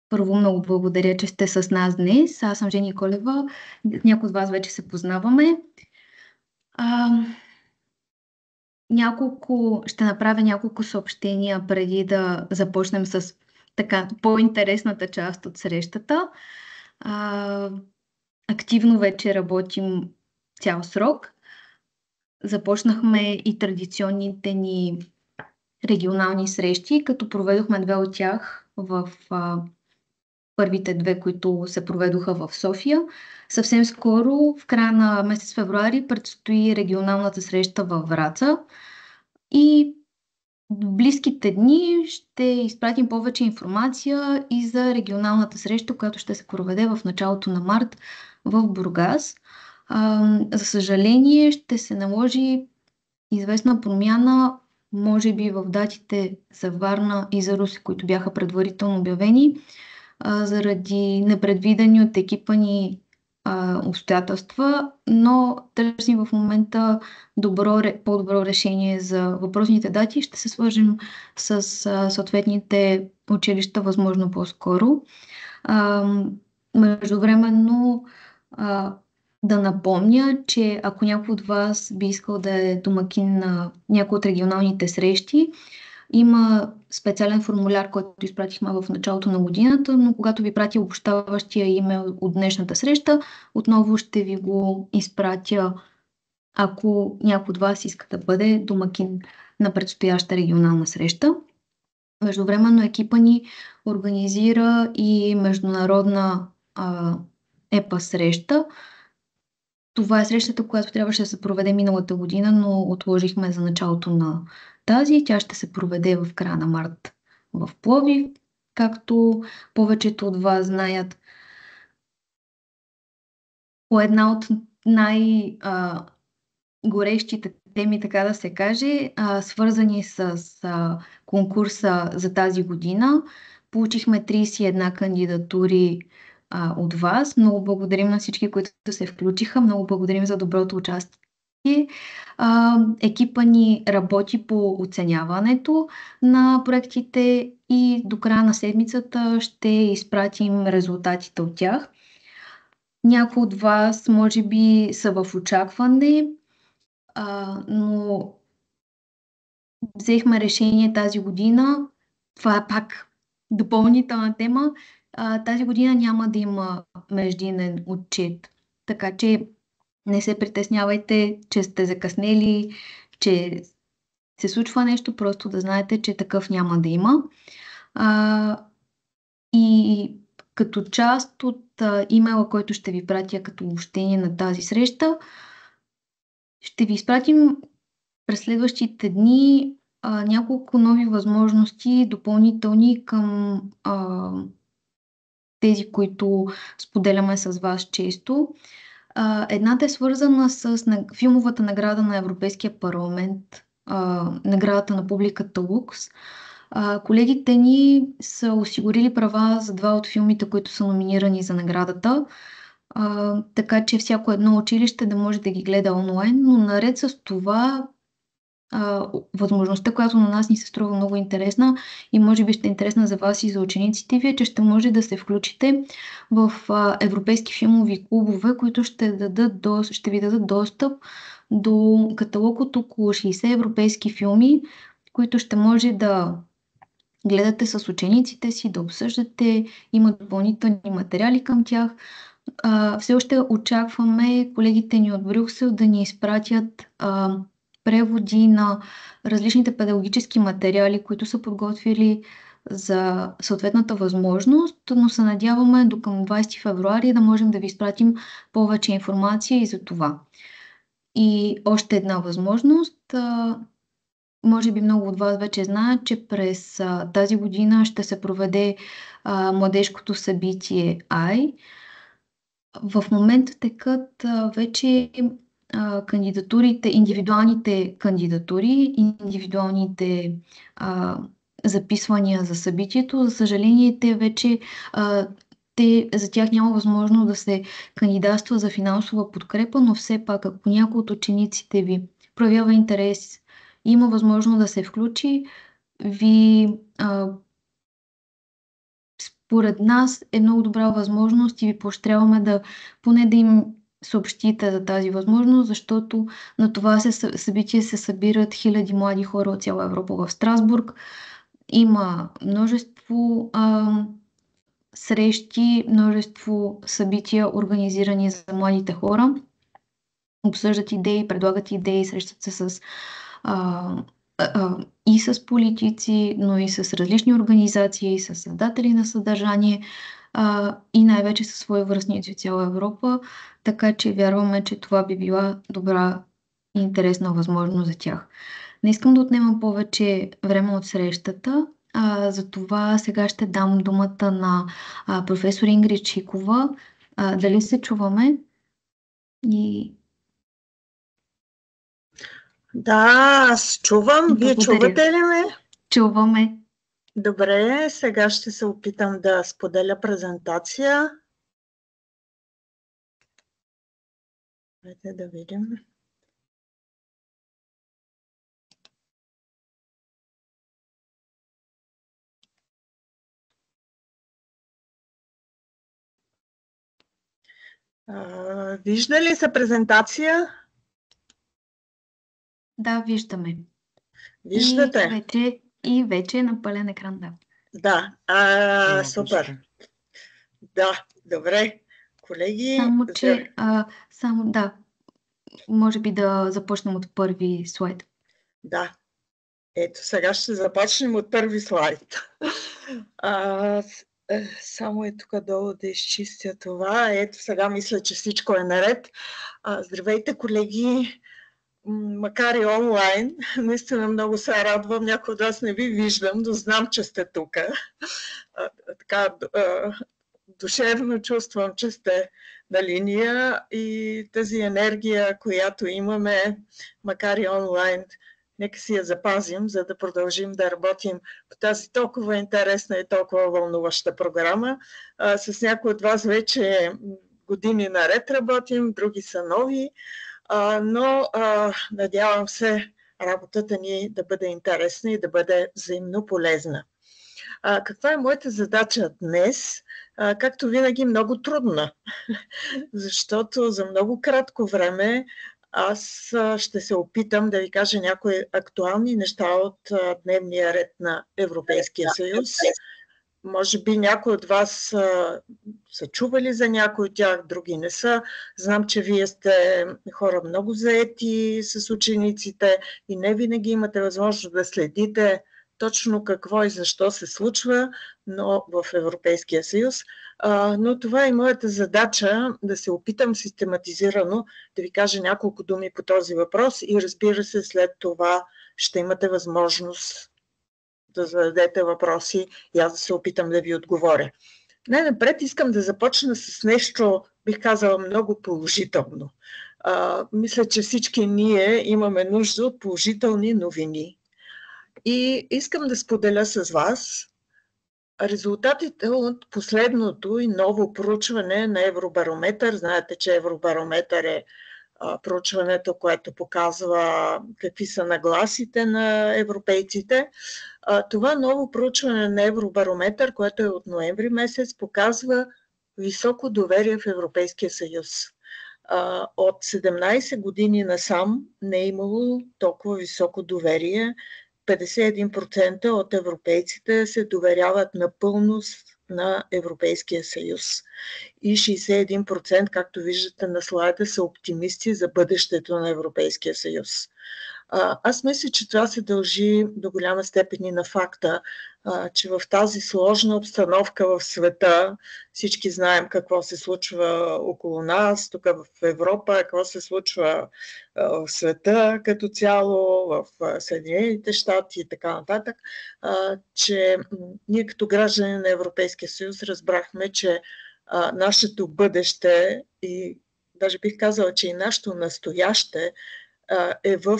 Първо много благодаря, че сте с нас днес. Аз съм Жени Колева. Някои от вас вече се познаваме. А, ще направя няколко съобщения преди да започнем с така по-интересната част от срещата. А, Активно вече работим цял срок. Започнахме и традиционните ни регионални срещи, като проведохме две от тях в първите две, които се проведоха в София. Съвсем скоро, в края на месец февруари, предстои регионалната среща във Враца и в близките дни ще изпратим повече информация и за регионалната среща, която ще се проведе в началото на март в Бургас. За съжаление, ще се наложи известна промяна, може би в датите за Варна и за Русе, които бяха предварително обявени, заради непредвидени от екипа ни обстоятелства, но търсим в момента по-добро решение за въпросните дати. Ще се свържем с съответните училища възможно по-скоро. Междувременно да напомня, че ако някой от вас би искал да е домакин на някои от регионалните срещи, има специален формуляр, който изпратихме в началото на годината, но когато ви пратя обобщаващия имейл от днешната среща, отново ще ви го изпратя, ако някой от вас иска да бъде домакин на предстояща регионална среща. Междувременно екипа ни организира и международна ЕПА среща. Това е срещата, която трябваше да се проведе миналата година, но отложихме за началото на тази. Тя ще се проведе в края на март в Пловдив. Както повечето от вас знаят, по една от най-горещите теми, така да се каже, свързани с конкурса за тази година. Получихме 31 кандидатури от вас. Много благодарим на всички, които се включиха. Много благодарим за доброто участие. Екипа ни работи по оценяването на проектите и до края на седмицата ще изпратим резултатите от тях. Някои от вас може би са в очакване, но взехме решение тази година. Това е пак допълнителна тема. Тази година няма да има междинен отчет, така че не се притеснявайте, че сте закъснели, че се случва нещо, просто да знаете, че такъв няма да има. И като част от имейла, който ще ви пратя като обобщение на тази среща, ще ви изпратим през следващите дни няколко нови възможности, допълнителни към тези, които споделяме с вас често. Едната е свързана с филмовата награда на Европейския парламент, наградата на публиката Лукс. Колегите ни са осигурили права за два от филмите, които са номинирани за наградата, така че всяко едно училище да може да ги гледа онлайн, но наред с това възможността, която на нас ни се струва много интересна и може би ще е интересна за вас и за учениците ви, е, че ще може да се включите в европейски филмови клубове, които ще ви дадат достъп до каталог от около 60 европейски филми, които ще може да гледате с учениците си, да обсъждате, има допълнителни материали към тях. Все още очакваме колегите ни от Брюксел да ни изпратят преводи на различните педагогически материали, които са подготвили за съответната възможност, но се надяваме до към 20 февруари да можем да ви изпратим повече информация и за това. И още една възможност. Може би много от вас вече знаят, че през тази година ще се проведе младежкото събитие АЙ. В момента текат вече кандидатурите, индивидуалните кандидатури, индивидуалните записвания за събитието. За съжаление, за тях няма възможност да се кандидатства за финансова подкрепа, но все пак, ако някой от учениците ви проявява интерес, има възможност да се включи, ви според нас е много добра възможност и ви поощряваме да поне да им съобщите за тази възможност, защото на това събитие се събират хиляди млади хора от цяла Европа в Страсбург. Има множество срещи, множество събития, организирани за младите хора. Обсъждат идеи, предлагат идеи, срещат се и с политици, но и с различни организации, с създатели на съдържание и най-вече със свои връстници от цяла Европа, така че вярваме, че това би била добра и интересна възможност за тях. Не искам да отнемам повече време от срещата, затова сега ще дам думата на професор Ингрид Шикова. Дали се чуваме? Да, аз чувам. Вие чувате ли ме? Чуваме. Добре, сега ще се опитам да споделя презентация. Дайте да видим. Вижда ли се презентация? Да, виждаме. Виждате? И вече е на пълен екран, да. Да, супер. Да, добре. Колеги... Да, може би да започнем от първи слайд. Да, ето сега ще започнем от първи слайд. Само е тук долу да изчистя това. Ето сега мисля, че всичко е наред. Здравейте, колеги! Макар и онлайн, наистина много се радвам. Някой от вас не ви виждам, но знам, че сте тук. Така, душевно чувствам, че сте на линия и тази енергия, която имаме, макар и онлайн, нека си я запазим, за да продължим да работим по тази толкова интересна и толкова вълнуваща програма. С някои от вас вече години наред работим, други са нови, но надявам се работата ни да бъде интересна и да бъде взаимно полезна. Каква е моята задача днес? Както винаги, много трудна, защото за много кратко време аз ще се опитам да ви кажа някои актуални неща от дневния ред на Европейския съюз. Може би някои от вас са чували за някои от тях, други не са. Знам, че вие сте хора много заети с учениците и не винаги имате възможност да следите точно какво и защо се случва, но в Европейския съюз. Но това е моята задача, да се опитам систематизирано да ви кажа няколко думи по този въпрос и разбира се, след това ще имате възможност да зададете въпроси и аз да се опитам да ви отговоря. Най-напред искам да започна с нещо, бих казала, много положително. Мисля, че всички ние имаме нужда от положителни новини. И искам да споделя с вас резултатите от последното и ново проучване на Евробарометър. Знаете, че Евробарометър е проучването, което показва какви са нагласите на европейците. Това ново проучване на Евробарометър, което е от ноември месец, показва високо доверие в Европейския съюз. От 17 години насам не е имало толкова високо доверие. 51% от европейците се доверяват напълно на Европейския съюз. И 61%, както виждате на слайда, са оптимисти за бъдещето на Европейския съюз. Аз мисля, че това се дължи до голяма степен и на факта, че в тази сложна обстановка в света, всички знаем какво се случва около нас, тук в Европа, какво се случва в света като цяло, в Съединените щати и така нататък, че ние като граждани на Европейския съюз разбрахме, че нашето бъдеще и даже бих казала, че и нашето настояще е в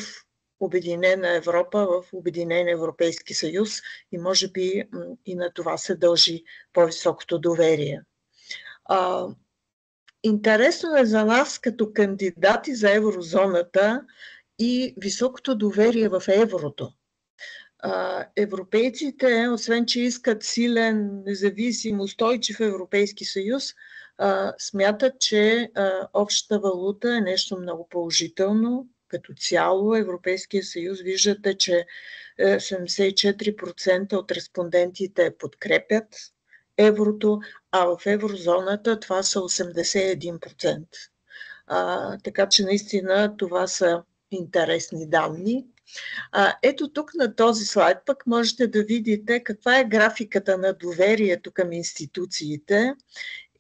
Обединена Европа, в Обединен Европейски съюз и може би и на това се дължи по-високото доверие. Интересно е за нас като кандидати за еврозоната и високото доверие в еврото. Европейците, освен че искат силен, независим, устойчив Европейски съюз, смятат, че общата валута е нещо много положително. Като цяло Европейския съюз, виждате, че 74% от респондентите подкрепят еврото, а в еврозоната това са 81%. Така че наистина това са интересни данни. Ето тук на този слайд пък можете да видите каква е графиката на доверието към институциите.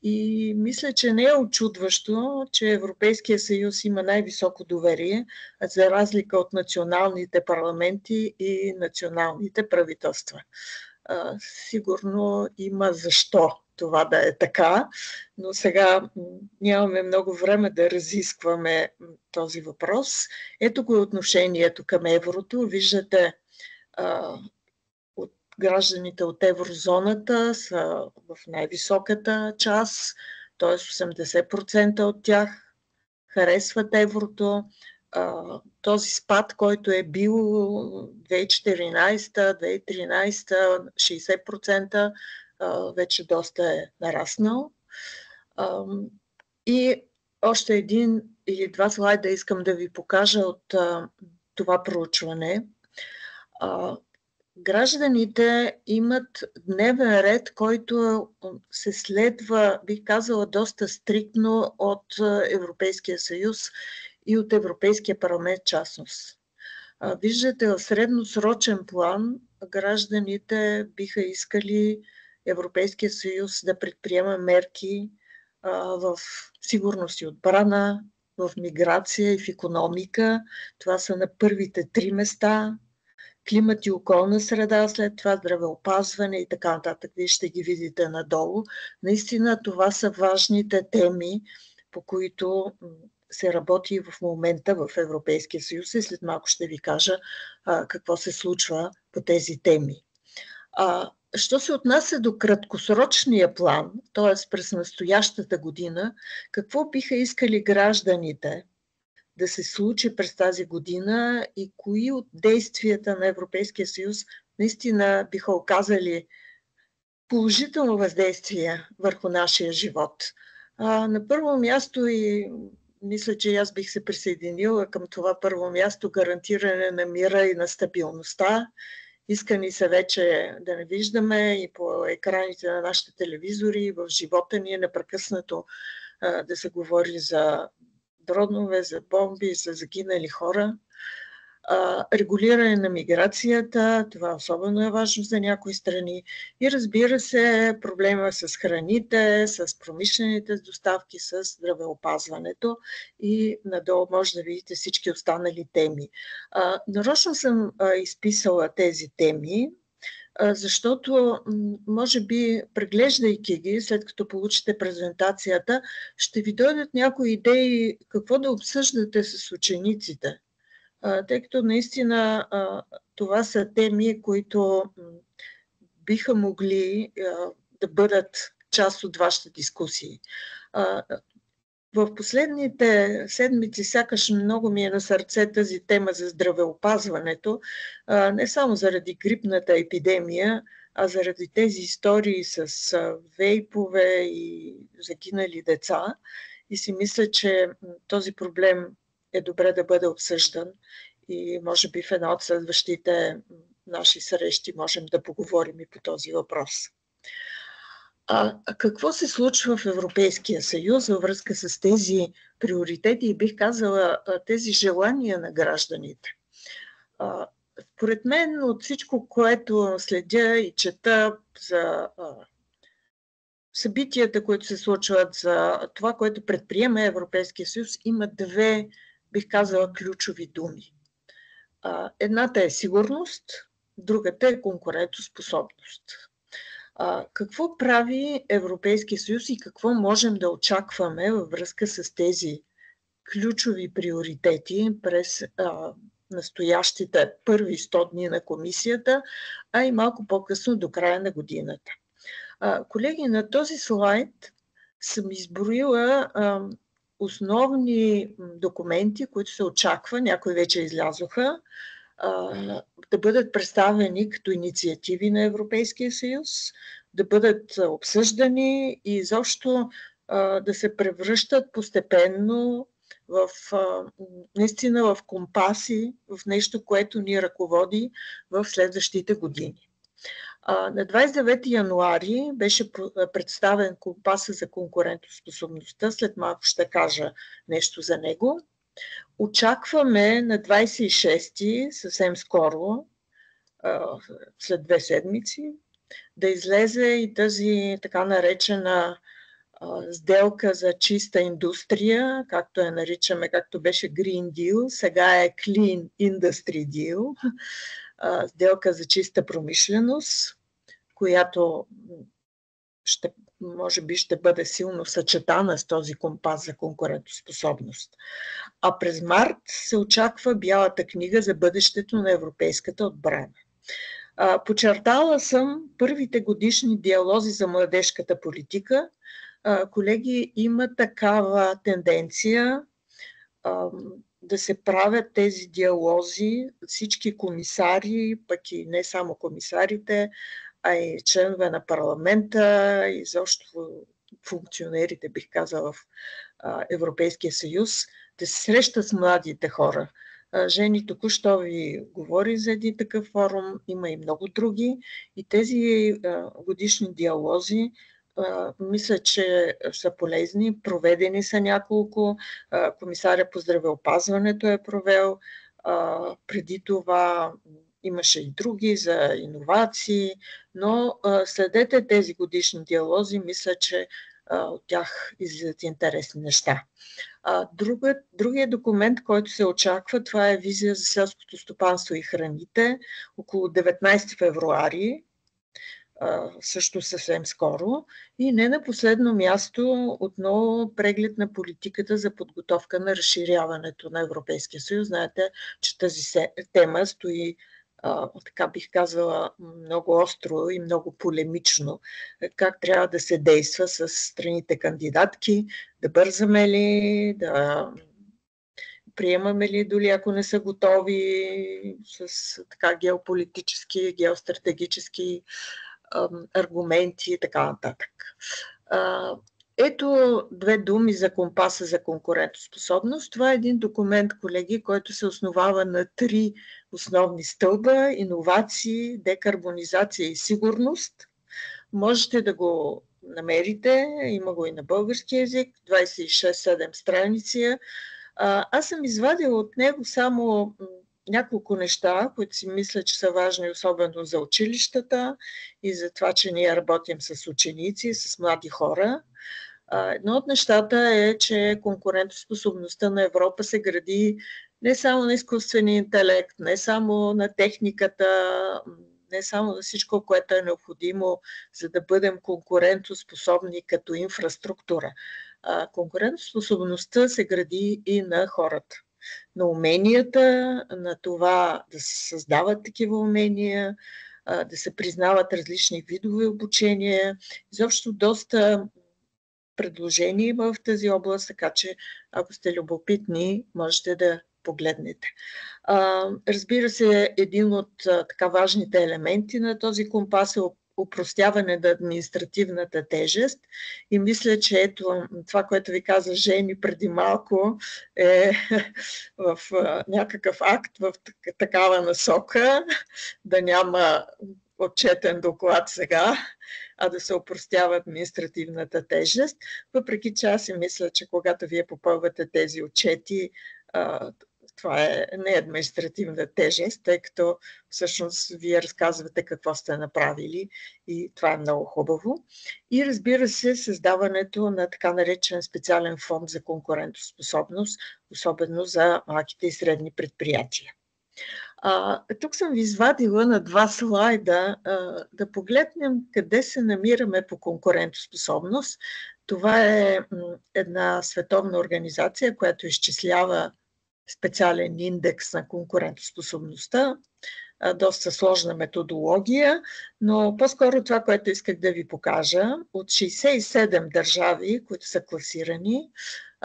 И мисля, че не е очудващо, че Европейския съюз има най-високо доверие, за разлика от националните парламенти и националните правителства. Сигурно има защо това да е така, но сега нямаме много време да разискваме този въпрос. Ето го отношението към еврото. Виждате, гражданите от еврозоната са в най-високата част, т.е. 80% от тях харесват еврото. Този спад, който е бил 2014-2013, 60%, вече доста е нараснал. И още един или два слайда искам да ви покажа от това проучване. Гражданите имат дневен ред, който се следва, бих казала, доста стриктно от Европейския съюз и от Европейския парламент частност. Виждате, в средносрочен план гражданите биха искали Европейския съюз да предприема мерки в сигурност и отбрана, в миграция и в икономика. Това са на първите 3 места. Климат и околна среда, след това здравеопазване и така нататък. Вие ще ги видите надолу. Наистина това са важните теми, по които се работи в момента в Европейския съюз и след малко ще ви кажа какво се случва по тези теми. Що се отнася до краткосрочния план, т.е. през настоящата година, какво биха искали гражданите да се случи през тази година и кои от действията на Европейския съюз наистина биха оказали положително въздействие върху нашия живот. На първо място, и мисля, че аз бих се присъединила към това първо място, гарантиране на мира и на стабилността. Иска ни се вече да не виждаме и по екраните на нашите телевизори, и в живота ни е непрекъснато да се говори за дронове, за бомби, за загинали хора. Регулиране на миграцията, това особено е важно за някои страни. И разбира се, проблема с храните, с промишлените доставки, с здравеопазването и надолу може да видите всички останали теми. Нарочно съм изписала тези теми, защото може би, преглеждайки ги, след като получите презентацията, ще ви дойдат някои идеи какво да обсъждате с учениците. Тъй като наистина това са теми, които биха могли да бъдат част от вашите дискусии. В последните седмици сякаш много ми е на сърце тази тема за здравеопазването, не само заради грипната епидемия, а заради тези истории с вейпове и загинали деца. И си мисля, че този проблем е добре да бъде обсъждан и може би в една от следващите наши срещи можем да поговорим и по този въпрос. Какво се случва в Европейския съюз във връзка с тези приоритети и бих казала тези желания на гражданите? Според мен от всичко, което следя и чета за събитията, които се случват, за това, което предприема Европейския съюз, има две, бих казала, ключови думи. Едната е сигурност, другата е конкурентоспособност. Какво прави Европейския съюз и какво можем да очакваме във връзка с тези ключови приоритети през настоящите първи 100 дни на комисията, а и малко по-късно до края на годината? Колеги, на този слайд съм изброила основни документи, които се очаква, някои вече излязоха, да бъдат представени като инициативи на Европейския съюз, да бъдат обсъждани и изобщо да се превръщат постепенно наистина в компаси, в нещо, което ни ръководи в следващите години. На 29 януари беше представен компаса за конкурентоспособността. След малко ще кажа нещо за него. Очакваме на 26-ти, съвсем скоро, след 2 седмици, да излезе и тази така наречена сделка за чиста индустрия, както я наричаме, както беше Green Deal, сега е Clean Industry Deal, сделка за чиста промишленост, която може би ще бъде силно съчетана с този компас за конкурентоспособност. А през март се очаква Бялата книга за бъдещето на европейската отбрана. Подчертала съм първите годишни диалози за младежката политика. Колеги, има такава тенденция да се правят тези диалози, всички комисари, пък и не само комисарите, а и членове на парламента, и изобщо функционерите, бих казала, в Европейския съюз, да се срещат с младите хора. Жени току-що ви говори за един такъв форум, има и много други. И тези годишни диалози мисля, че са полезни. Проведени са няколко. Комисаря по здравеопазването е провел. Преди това имаше и други за иновации, но следете тези годишни диалози, мисля, че от тях излизат интересни неща. Другият документ, който се очаква, това е визия за селското стопанство и храните, около 19 февруари, също съвсем скоро. И не на последно място, отново преглед на политиката за подготовка на разширяването на Европейския съюз. Знаете, че тази тема стои, така бих казала, много остро и много полемично. Как трябва да се действа с страните кандидатки, да бързаме ли, да приемаме ли доли, ако не са готови с така геополитически, геостратегически аргументи и така нататък. Ето 2 думи за компаса за конкурентоспособност. Това е един документ, колеги, който се основава на 3 основни стълба: иновации, декарбонизация и сигурност. Можете да го намерите, има го и на български език, 26-7 страници. Аз съм извадила от него само няколко неща, които си мисля, че са важни, особено за училищата и за това, че ние работим с ученици, с млади хора. Едно от нещата е, че конкурентоспособността на Европа се гради не само на изкуствения интелект, не само на техниката, не само на всичко, което е необходимо, за да бъдем конкурентоспособни като инфраструктура. Конкурентоспособността се гради и на хората, на уменията, на това да се създават такива умения, да се признават различни видове обучения. Изобщо доста предложения има в тази област, така че ако сте любопитни, можете да погледнете. Разбира се, един от така важните елементи на този компас е упростяване на административната тежест и мисля, че ето това, което ви каза Жени преди малко, е в някакъв акт в такава насока, да няма отчетен доклад сега, а да се опростява административната тежест. Въпреки че аз си мисля, че когато вие попълвате тези отчети, това е не административна тежест, тъй като всъщност вие разказвате какво сте направили и това е много хубаво. И разбира се, създаването на така наречен специален фонд за конкурентоспособност, особено за малките и средни предприятия. Тук съм ви извадила на 2 слайда да погледнем къде се намираме по конкурентоспособност. Това е една световна организация, която изчислява специален индекс на конкурентоспособността, доста сложна методология, но по-скоро това, което исках да ви покажа, от 67 държави, които са класирани,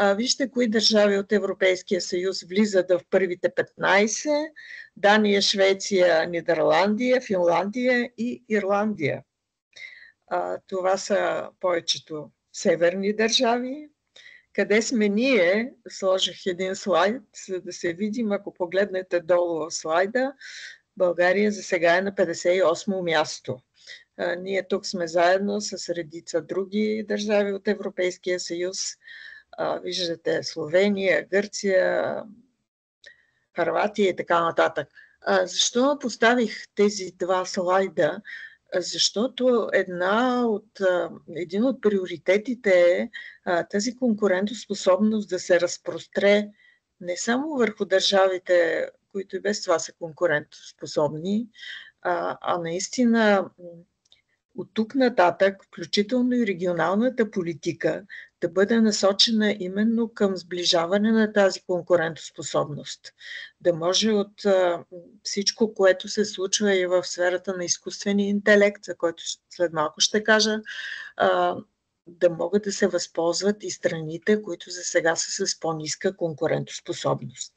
Вижте кои държави от Европейския съюз влизат в първите 15. Дания, Швеция, Нидерландия, Финландия и Ирландия. Това са повечето северни държави. Къде сме ние? Сложих един слайд, за да се видим. Ако погледнете долу в слайда, България за сега е на 58-о място. Ние тук сме заедно с редица други държави от Европейския съюз. Виждате Словения, Гърция, Хърватия и така нататък. Защо поставих тези два слайда? Защото един от приоритетите е тази конкурентоспособност да се разпростре не само върху държавите, които и без това са конкурентоспособни, а наистина от тук нататък, включително и регионалната политика, да бъде насочена именно към сближаване на тази конкурентоспособност. Да може от всичко, което се случва и в сферата на изкуствения интелект, за който след малко ще кажа, да могат да се възползват и страните, които за сега са с по-ниска конкурентоспособност.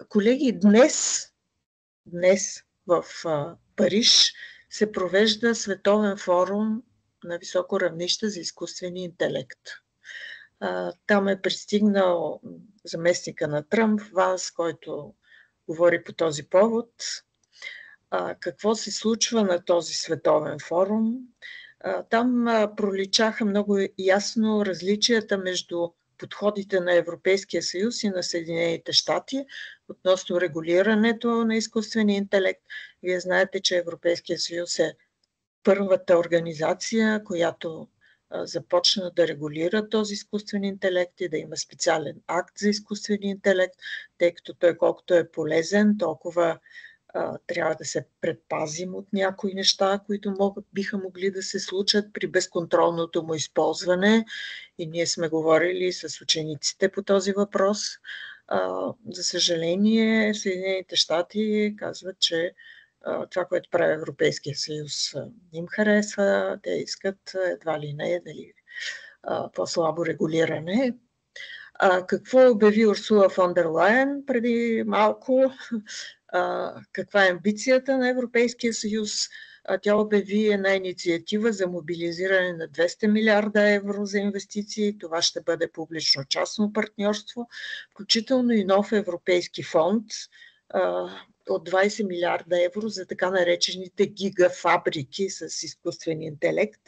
Колеги, днес в Париж се провежда световен форум на високо равнище за изкуствения интелект. Там е пристигнал заместника на Тръмп, Ванс, който говори по този повод. Какво се случва на този световен форум? Там проличаха много ясно различията между подходите на Европейския съюз и на Съединените щати относно регулирането на изкуствения интелект. Вие знаете, че Европейския съюз е първата организация, която започна да регулира този изкуствен интелект и да има специален акт за изкуствения интелект, тъй като той колкото е полезен, толкова трябва да се предпазим от някои неща, които биха могли да се случат при безконтролното му използване. И ние сме говорили с учениците по този въпрос. За съжаление, Съединените щати казват, че това, което прави Европейския съюз, им харесва. Те искат едва ли не по-слабо регулиране. Какво обяви Урсула фон дер Лайен преди малко? Каква е амбицията на Европейския съюз? Тя обяви една инициатива за мобилизиране на 200 милиарда евро за инвестиции. Това ще бъде публично-частно партньорство, включително и нов европейски фонд от 20 милиарда евро за така наречените гигафабрики с изкуствен интелект.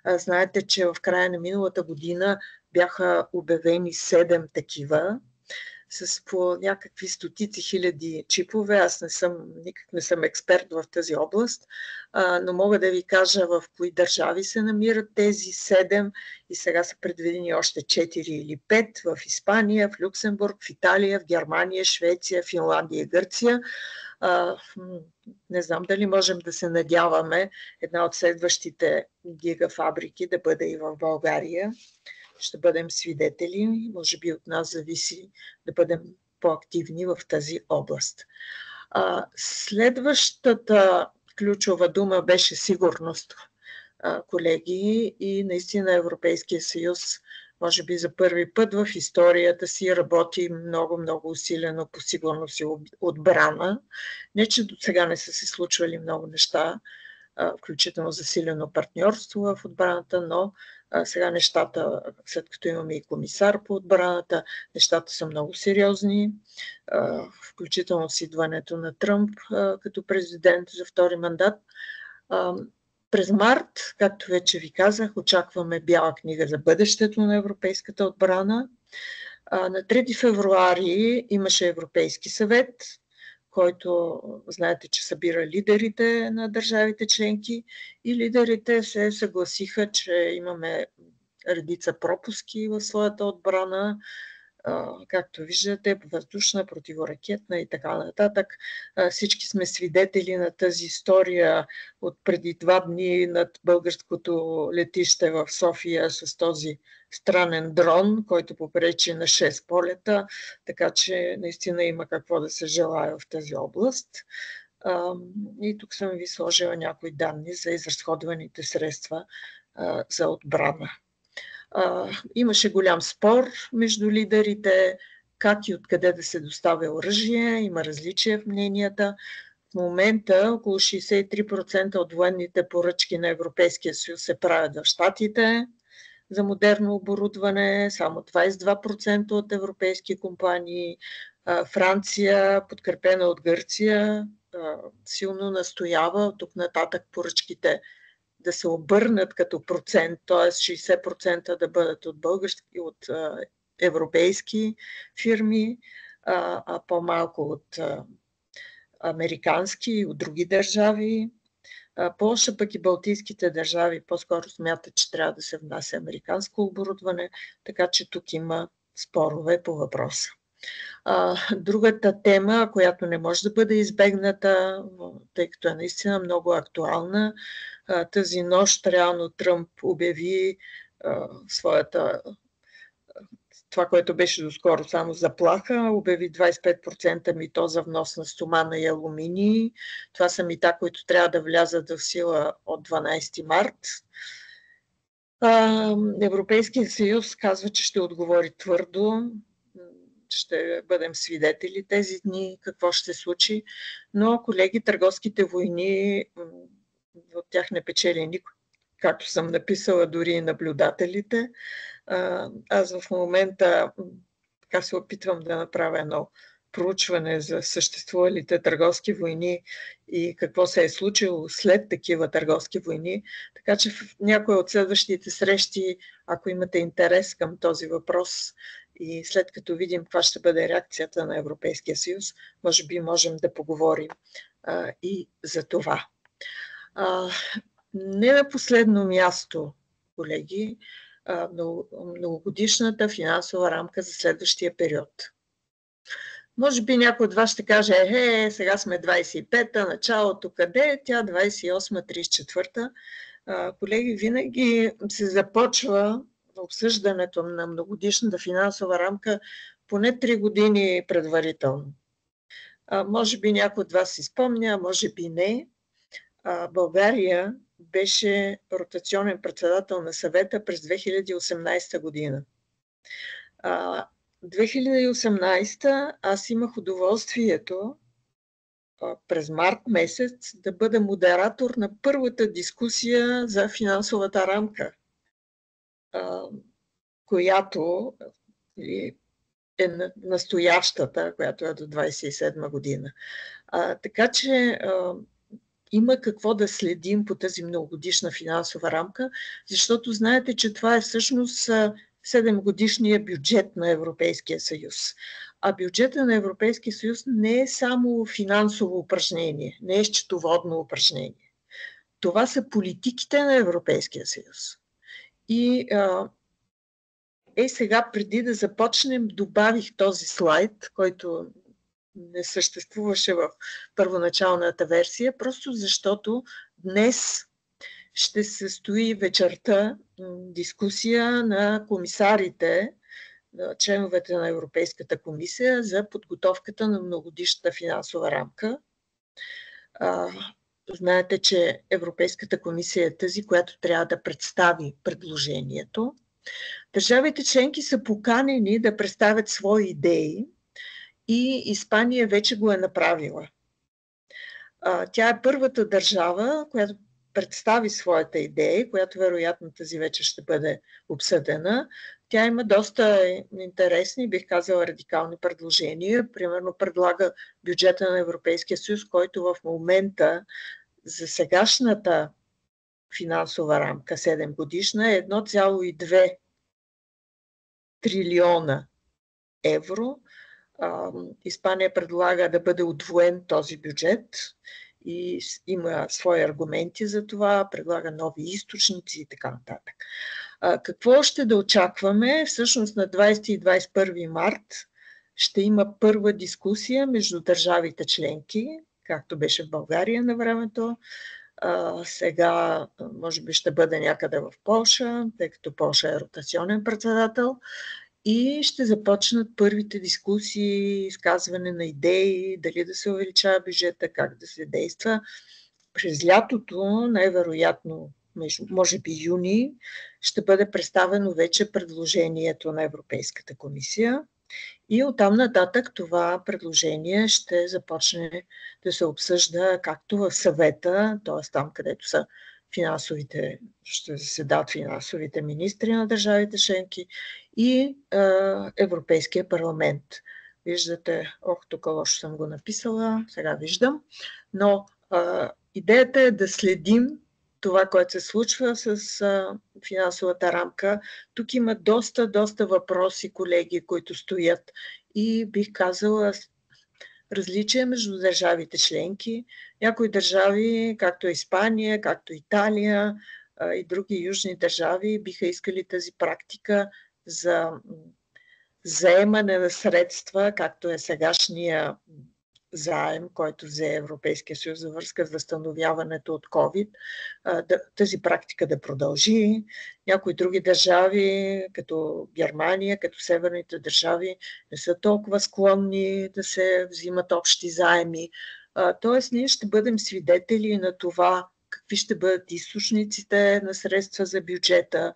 Знаете, че в края на миналата година бяха обявени 7 такива с по някакви стотици хиляди чипове. Аз никак не съм експерт в тази област, но мога да ви кажа в кои държави се намират тези 7 и сега са предвидени още 4 или 5 в Испания, в Люксембург, в Италия, в Германия, Швеция, Финландия и Гърция. Не знам дали можем да се надяваме една от следващите гигафабрики да бъде и в България. Ще бъдем свидетели, може би от нас зависи да бъдем по-активни в тази област. Следващата ключова дума беше сигурност, колеги, и наистина Европейския съюз може би за първи път в историята си работи много усилено по сигурност и отбрана. Не, че до сега не са се случвали много неща, включително засилено партньорство в отбраната, но сега нещата, след като имаме и комисар по отбраната, нещата са много сериозни, включително с идването на Тръмп като президент за втори мандат. През март, както вече ви казах, очакваме бяла книга за бъдещето на европейската отбрана. На 3 февруари имаше Европейски съвет, който знаете, че събира лидерите на държавите членки и лидерите се съгласиха, че имаме редица пропуски в своята отбрана, както виждате, въздушна, противоракетна и така нататък. Всички сме свидетели на тази история от преди 2 дни над българското летище в София с този странен дрон, който попречи на 6 полета, така че наистина има какво да се желая в тази област. И тук съм ви сложила някои данни за изразходваните средства за отбрана. Имаше голям спор между лидерите, как и откъде да се доставя оръжие, има различия в мненията. В момента около 63% от военните поръчки на Европейския съюз се правят в Щатите за модерно оборудване, само 22% от европейски компании. Франция, подкрепена от Гърция, силно настоява от тук нататък поръчките да се обърнат като процент, т.е. 60% да бъдат от български, от европейски фирми, а по-малко от американски и от други държави. Полша пък и балтийските държави по-скоро смятат, че трябва да се внася американско оборудване, така че тук има спорове по въпроса. Другата тема, която не може да бъде избегната, тъй като е наистина много актуална, тази нощ реално Тръмп обяви това, което беше доскоро само заплаха, обяви 25% мито за внос на стомана и алуминий. Това са мита, които трябва да влязат в сила от 12 март. Европейският съюз казва, че ще отговори твърдо. Ще бъдем свидетели тези дни, какво ще се случи. Но, колеги, търговските войни, от тях не печели никой. Както съм написала, дори и наблюдателите. Аз в момента така се опитвам да направя едно проучване за съществувалите търговски войни и какво се е случило след такива търговски войни. Така че в някои от следващите срещи, ако имате интерес към този въпрос и след като видим каква ще бъде реакцията на Европейския съюз, може би можем да поговорим и за това. Не на последно място, колеги, многогодишната финансова рамка за следващия период. Може би някой от вас ще каже, сега сме 25-та, началото къде? Тя 28-34-та. Колеги, винаги се започва обсъждането на многодишната финансова рамка поне 3 години предварително. Може би някой от вас си спомня, може би не. България беше ротационен председател на съвета през 2018 година. 2018 аз имах удоволствието през март месец да бъда модератор на първата дискусия за финансовата рамка, която е настоящата, която е до 27 година. Така че има какво да следим по тази многогодишна финансова рамка, защото знаете, че това е всъщност 7-годишния бюджет на Европейския съюз. А бюджета на Европейския съюз не е само финансово упражнение, не е счетоводно упражнение. Това са политиките на Европейския съюз. И сега, преди да започнем, добавих този слайд, който не съществуваше в първоначалната версия, просто защото днес ще се състои вечерта дискусия на комисарите, на членовете на Европейската комисия за подготовката на многодишната финансова рамка. Знаете, че Европейската комисия е тази, която трябва да представи предложението. Държавите членки са поканени да представят свои идеи и Испания вече го е направила. Тя е първата държава, която представи своята идея, която вероятно тази вечер ще бъде обсъдена. Тя има доста интересни, бих казала, радикални предложения. Примерно предлага бюджета на Европейския съюз, който в момента за сегашната финансова рамка, 7 годишна, е 1,2 трилиона евро. Испания предлага да бъде удвоен този бюджет и има свои аргументи за това, предлага нови източници и така нататък. Какво още да очакваме? Всъщност на 20 и 21 март ще има първа дискусия между държавите членки, както беше в България на времето. Сега може би ще бъде някъде в Полша, тъй като Полша е ротационен председател. И ще започнат първите дискусии, изказване на идеи, дали да се увеличава бюджета, как да се действа. През лятото, най-вероятно може би юни, ще бъде представено вече предложението на Европейската комисия. И оттам нататък това предложение ще започне да се обсъжда както в съвета, т.е. там, където са ще заседат финансовите министри на държавите членки и Европейския парламент. Виждате, тук лошо съм го написала, сега виждам, но идеята е да следим това, което се случва с финансовата рамка. Тук има доста въпроси, колеги, които стоят и бих казала различия между държавите членки. Някои държави, както Испания, както Италия и други южни държави, биха искали тази практика за заемане на средства, както е сегашния заем, който взе Европейския съюз за връзка с възстановяването от COVID, тази практика да продължи. Някои други държави, като Германия, като северните държави, не са толкова склонни да се взимат общи заеми. Тоест, ние ще бъдем свидетели на това, какви ще бъдат източниците на средства за бюджета.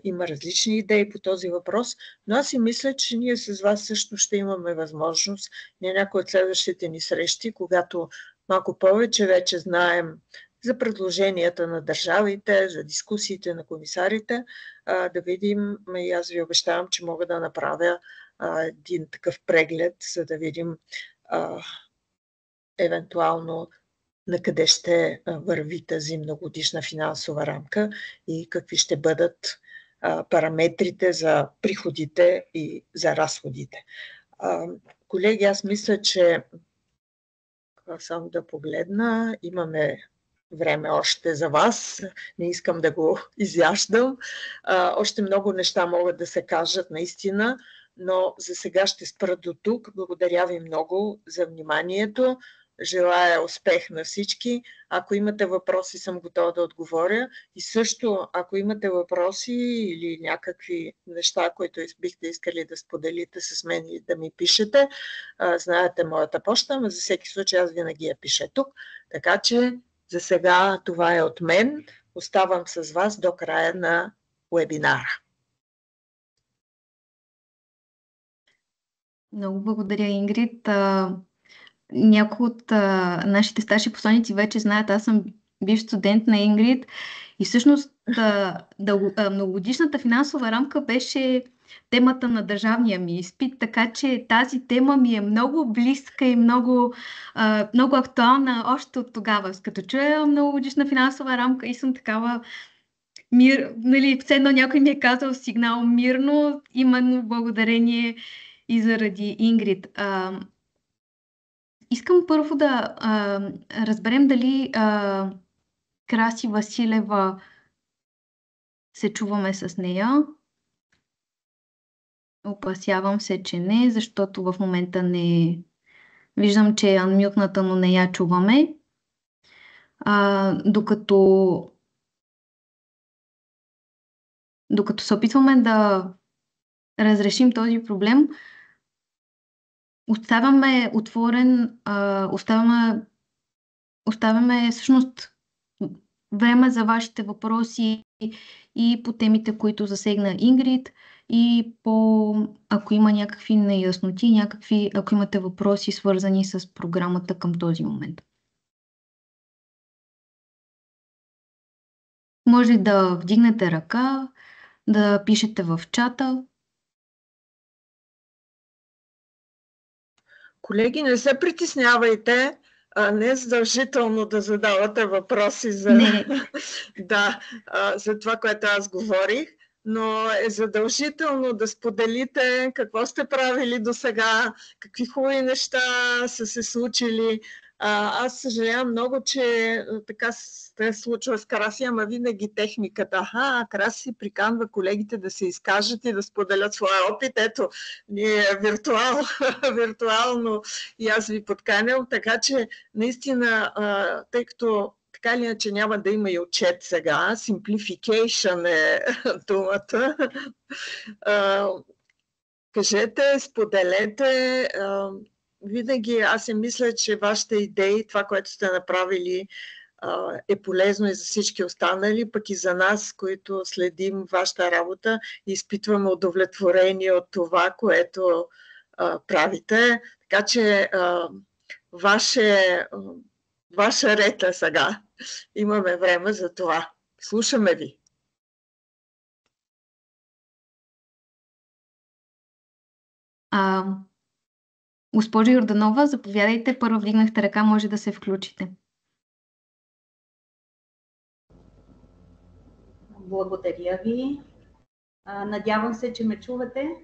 Има различни идеи по този въпрос, но аз си мисля, че ние с вас също ще имаме възможност на някои от следващите ни срещи, когато малко повече вече знаем за предложенията на държавите, за дискусиите на комисарите, да видим, и аз ви обещавам, че мога да направя един такъв преглед, за да видим евентуално на къде ще върви тази многодишна финансова рамка и какви ще бъдат параметрите за приходите и за разходите. Колеги, аз мисля, че само да погледна, имаме време още за вас, не искам да го изяждам. Още много неща могат да се кажат наистина, но за сега ще спра до тук. Благодаря ви много за вниманието. Желая успех на всички. Ако имате въпроси, съм готова да отговоря. И също, ако имате въпроси или някакви неща, които бихте искали да споделите с мен и да ми пишете, знаете моята поща, но за всеки случай аз винаги я пиша тук. Така че за сега това е от мен. Оставам с вас до края на вебинара. Много благодаря, Ингрид. Някои от нашите старши посланици вече знаят, аз съм бивш студент на Ингрид и всъщност многогодишната финансова рамка беше темата на държавния ми изпит, така че тази тема ми е много близка и много актуална още от тогава. Като чуя многогодишна финансова рамка и съм такава все едно някой ми е казал сигнал мирно, именно благодарение и заради Ингрид. Искам първо да разберем дали Краси Василева се чуваме с нея. Опасявам се, че не, защото в момента не виждам, че е анмютната, но не я чуваме. Докато се опитваме да разрешим този проблем, оставяме отворен, оставяме всъщност време за вашите въпроси и по темите, които засегна Ингрид, и ако има някакви неясноти, ако имате въпроси, свързани с програмата към този момент. Може да вдигнете ръка, да пишете в чата. Колеги, не се притеснявайте, не е задължително да задавате въпроси за, за това, което аз говорих, но е задължително да споделите какво сте правили до сега, какви хубави неща са се случили. Аз съжалявам много, че така се случва с Краси, ама винаги техниката. Краси приканва колегите да се изкажат и да споделят своя опит. Ето, ние виртуално и аз ви подканям, така че наистина, тъй като така или иначе няма да има и отчет сега, simplification е думата. Кажете, споделете. Винаги аз си мисля, че вашите идеи, това, което сте направили, е полезно и за всички останали, пък и за нас, които следим вашата работа и изпитваме удовлетворение от това, което правите. Така че ваша ред е сега. Имаме време за това. Слушаме ви. Госпожо Йорданова, заповядайте. Първо вдигнахте ръка, може да се включите. Благодаря ви. Надявам се, че ме чувате.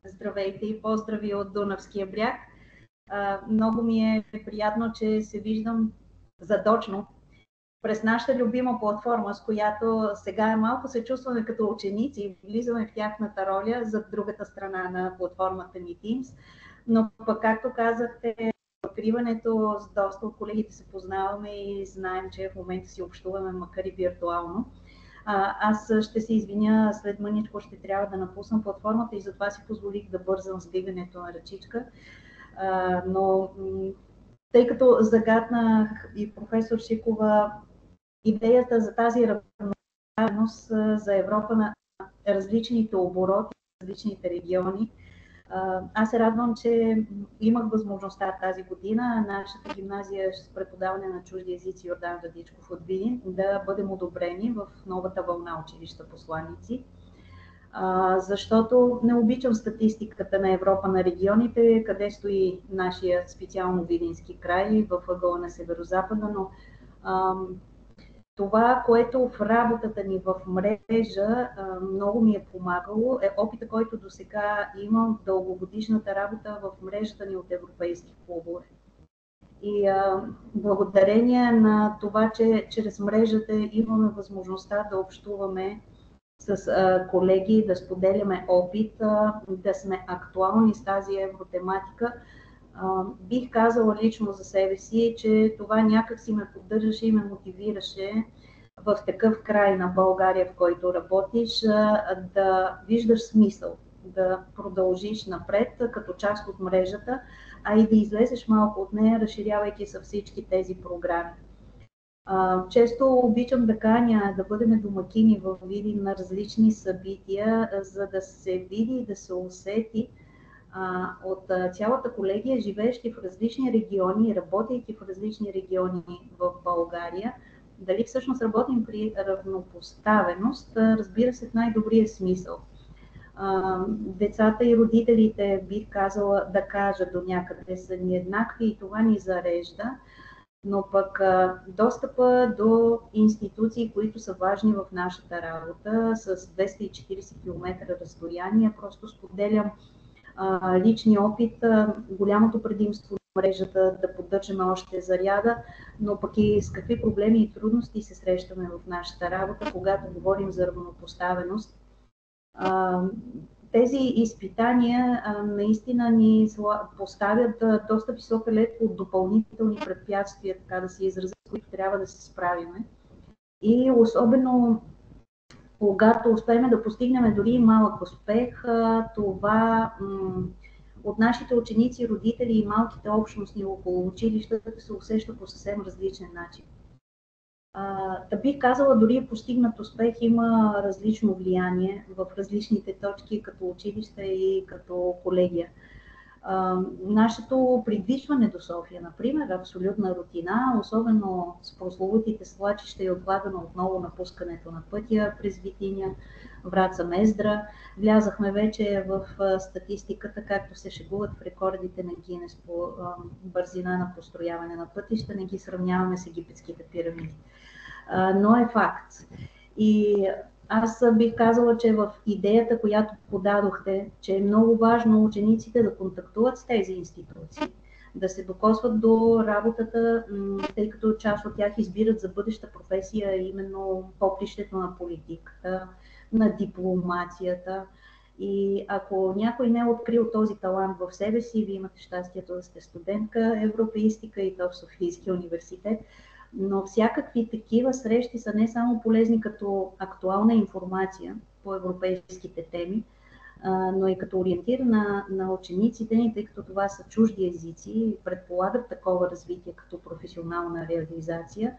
Здравейте и поздрави от Дунавския бряг. Много ми е приятно, че се виждам задочно през нашата любима платформа, с която сега малко се чувстваме като ученици и влизаме в тяхната роля за другата страна на платформата ни Teams. Но пък, както казахте, откриването с доста от колегите се познаваме и знаем, че в момента си общуваме, макар и виртуално. Аз ще се извиня, след мъничко ще трябва да напусна платформата и затова си позволих да бързам с дигането на ръчичка. Но тъй като загаднах и професор Шикова идеята за тази равноправност за Европа на различните обороти, различните региони, аз се радвам, че имах възможността тази година нашата гимназия с преподаване на чужди езици Йордан Радичков от Видин да бъдем одобрени в новата вълна училища посланици. Защото не обичам статистиката на Европа на регионите, къде стои нашия специално видински край в ъгъла на Северозапада, но това, което в работата ни в мрежа много ми е помагало, е опита, който до сега имам в дългогодишната работа в мрежата ни от европейски клубове. И благодарение на това, че чрез мрежата имаме възможността да общуваме с колеги, да споделяме опит, да сме актуални с тази евротематика, бих казала лично за себе си, че това някак си ме поддържаше и ме мотивираше в такъв край на България, в който работиш, да виждаш смисъл, да продължиш напред като част от мрежата, а и да излезеш малко от нея, разширявайки се всички тези програми. Често обичам да каня да бъдем домакини в Видин на различни събития, за да се види и да се усети от цялата колегия, живеещи в различни региони, работейки в различни региони в България, дали всъщност работим при равнопоставеност, разбира се, в най-добрия смисъл. Децата и родителите, бих казала, да кажа до някъде, са ни еднакви и това ни зарежда, но пък достъпа до институции, които са важни в нашата работа, с 240 км разстояние, просто споделям личния опит, голямото предимство на мрежата да поддържаме още заряда, но пък и с какви проблеми и трудности се срещаме в нашата работа, когато говорим за равнопоставеност. Тези изпитания наистина ни поставят доста висока летва от допълнителни препятствия, така да се изразя, с които трябва да се справиме. И особено когато успеем да постигнем дори малък успех, това от нашите ученици, родители и малките общностни около училищата се усеща по съвсем различен начин. Да бих казала, дори постигнат успех има различно влияние в различните точки, като училище и като колегия. Нашето придвижване до София, например, абсолютна рутина, особено с прословутите свлачища и отлагано отново напускането на пътя през Витиня, Враца-Мездра. Влязахме вече в статистиката, както се шегуват в рекордите на Гинес по бързина на построяване на пътища, не ги сравняваме с египетските пирамиди. Но е факт. И аз бих казала, че в идеята, която подадохте, че е много важно учениците да контактуват с тези институции, да се докосват до работата, тъй като част от тях избират за бъдеща професия именно попрището на политиката, на дипломацията. И ако някой не е открил този талант в себе си, вие имате щастието да сте студентка европеистика и то в Софийския университет, но всякакви такива срещи са не само полезни като актуална информация по европейските теми, но и като ориентир на учениците ни, тъй като това са чужди езици и предполагат такова развитие като професионална реализация.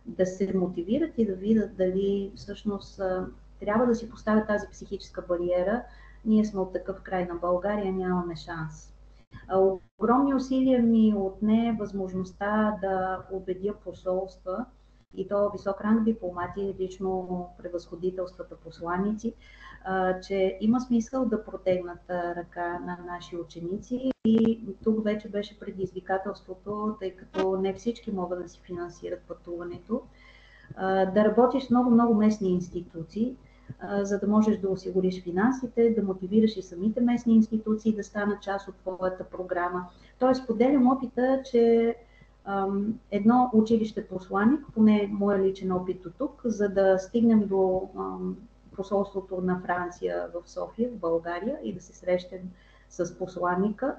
да се мотивират и да видят дали всъщност трябва да си поставят тази психическа бариера. Ние сме от такъв край на България, нямаме шанс. Огромни усилия ми отне възможността да убедя посолства, и то висок ранг дипломати, лично превъзходителствата посланици, че има смисъл да протегнат ръка на наши ученици. И тук вече беше предизвикателството, тъй като не всички могат да си финансират пътуването, да работиш с много местни институции, за да можеш да осигуриш финансите, да мотивираш и самите местни институции да станат част от твоята програма. Тоест, поделям опита, че едно училище посланик, поне моя личен опит от тук, за да стигнем до посолството на Франция в София, в България, и да се срещнем с посланника,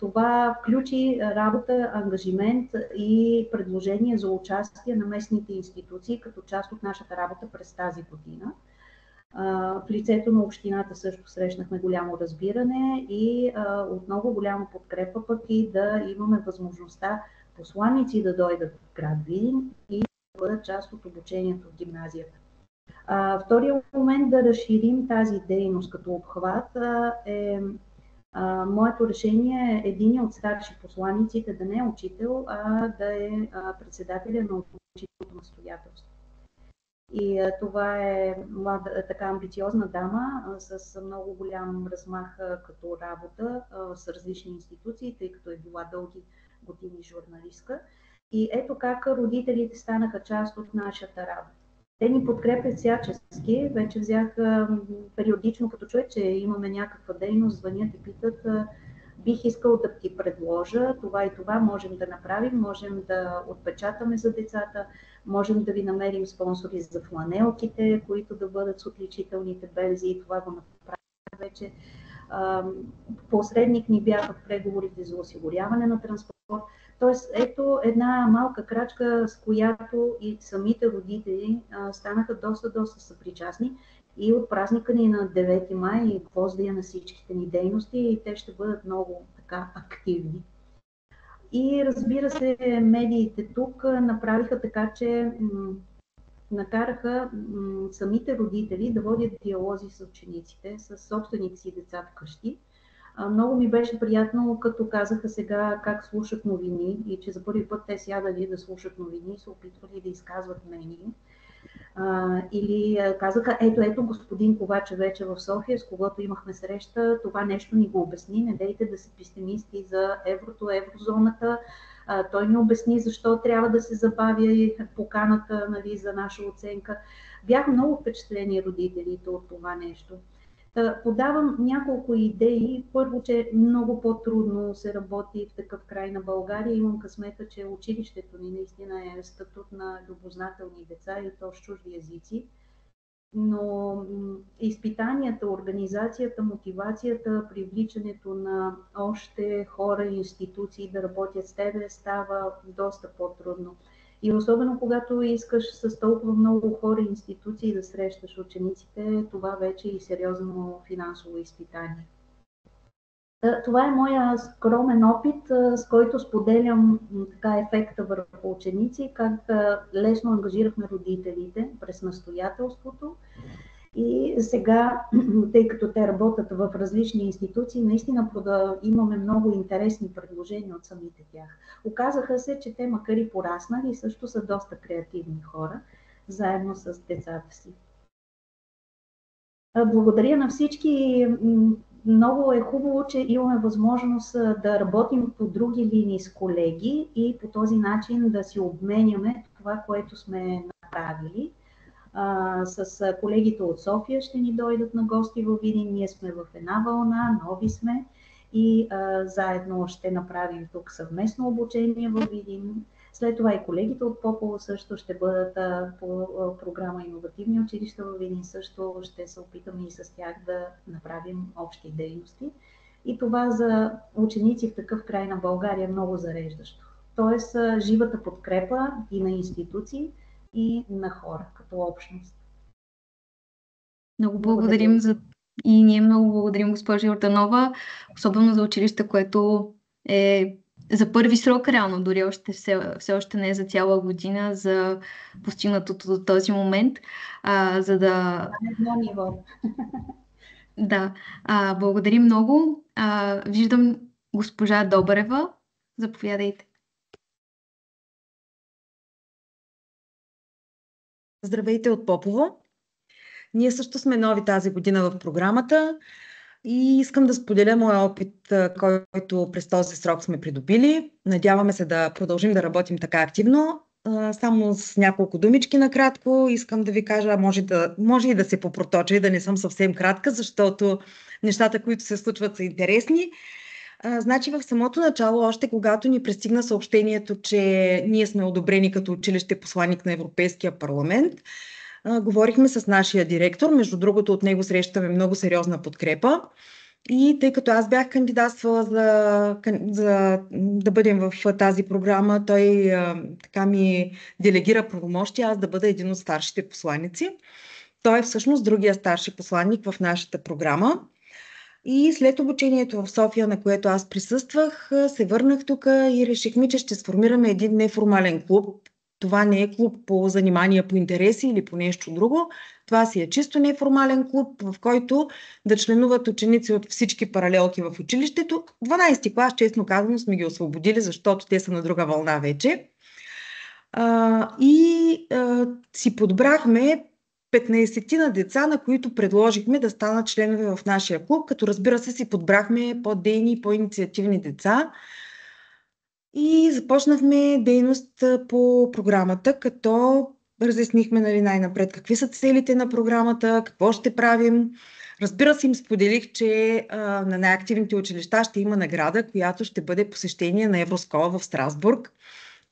това включи работа, ангажимент и предложение за участие на местните институции като част от нашата работа през тази година. В лицето на общината също срещнахме голямо разбиране и отново голяма подкрепа, пък и да имаме възможността посланици да дойдат в град Видин и да бъдат част от обучението в гимназията. Втория момент да разширим тази дейност като обхват е моето решение е един от старши посланиците да не е учител, а да е председателя на учителното настоятелство. И това е млада, така амбициозна дама с много голям размах като работа с различни институции, тъй като е била дълги години журналистка. И ето как родителите станаха част от нашата работа. Те ни подкрепят всячески. Вече взях периодично, като чуят, че имаме някаква дейност, звънят и питат: бих искал да ти предложа това и това можем да направим, можем да отпечатаме за децата, можем да ви намерим спонсори за фланелките, които да бъдат с отличителните белези, и това го направим вече. Посредник ни бяха в преговорите за осигуряване на транспорт. Тоест, ето една малка крачка, с която и самите родители станаха доста съпричастни. И от празника ни на 9 май и гвоздия на всичките ни дейности, и те ще бъдат много така активни. И разбира се, медиите тук направиха така, че накараха самите родители да водят диалози с учениците, с собствените си деца вкъщи. Много ми беше приятно, като казаха сега как слушат новини и че за първи път те сядали да слушат новини и се опитвали да изказват мнение. Или казаха: ето господин Ковачев вече в София, с когото имахме среща, това нещо ни го обясни, не дейте да се песимисти за еврото, еврозоната. Той ни обясни защо трябва да се забави поканата, нали, за наша оценка. Бяха много впечатлени родителите от това нещо. Подавам няколко идеи. Първо, че много по-трудно се работи в такъв край на България. Имам късмета, че училището ни наистина е статут на любознателни деца и то с чужди езици. Но изпитанията, организацията, мотивацията, привличането на още хора и институции да работят с тебе става доста по-трудно. И особено когато искаш с толкова много хора и институции да срещаш учениците, това вече е и сериозно финансово изпитание. Това е моя скромен опит, с който споделям така ефекта върху ученици, как лесно ангажирахме родителите през настоятелството. И сега, тъй като те работят в различни институции, наистина имаме много интересни предложения от самите тях. Оказаха се, че те, макар и пораснали, също са доста креативни хора, заедно с децата си. Благодаря на всички. Много е хубаво, че имаме възможност да работим по други линии с колеги и по този начин да си обменяме това, което сме направили. С колегите от София ще ни дойдат на гости във Видин. Ние сме в една вълна, нови сме и заедно ще направим тук съвместно обучение във Видин. След това и колегите от Попово също ще бъдат по програма Иновативни училища във Видин. Също ще се опитаме и с тях да направим общи дейности. И това за ученици в такъв край на България е много зареждащо. Тоест живата подкрепа и на институции, и на хора като общност. Много благодарим и ние много благодарим, госпожа Йорданова, особено за училище, което е за първи срок, реално, дори все още не е за цяла година за постигнатото до този момент, за да... Едно ниво. Да, благодарим много. Виждам госпожа Добрева. Заповядайте. Здравейте от Попово. Ние също сме нови тази година в програмата и искам да споделя моя опит, който през този срок сме придобили. Надяваме се да продължим да работим така активно. Само с няколко думички накратко искам да ви кажа, може и да се попроточа и да не съм съвсем кратка, защото нещата, които се случват, са интересни. Значи в самото начало, още когато ни пристигна съобщението, че ние сме одобрени като училище посланик на Европейския парламент, говорихме с нашия директор. Между другото, от него срещаме много сериозна подкрепа. И тъй като аз бях кандидатствала за да бъдем в тази програма, той така ми делегира правомощия аз да бъда един от старшите посланици. Той е всъщност другия старши посланик в нашата програма. И след обучението в София, на което аз присъствах, се върнах тук и решихме, че ще сформираме един неформален клуб. Това не е клуб по занимания по интереси или по нещо друго. Това си е чисто неформален клуб, в който да членуват ученици от всички паралелки в училището. 12-ти клас, честно казано, сме ги освободили, защото те са на друга вълна вече. Си подбрахме 15 деца, на които предложихме да станат членове в нашия клуб, като разбира се си подбрахме по-дейни и по-инициативни деца. И започнахме дейност по програмата, като разяснихме най-напред какви са целите на програмата, какво ще правим. Разбира се, им споделих, че на най-активните училища ще има награда, която ще бъде посещение на Евроскола в Страсбург.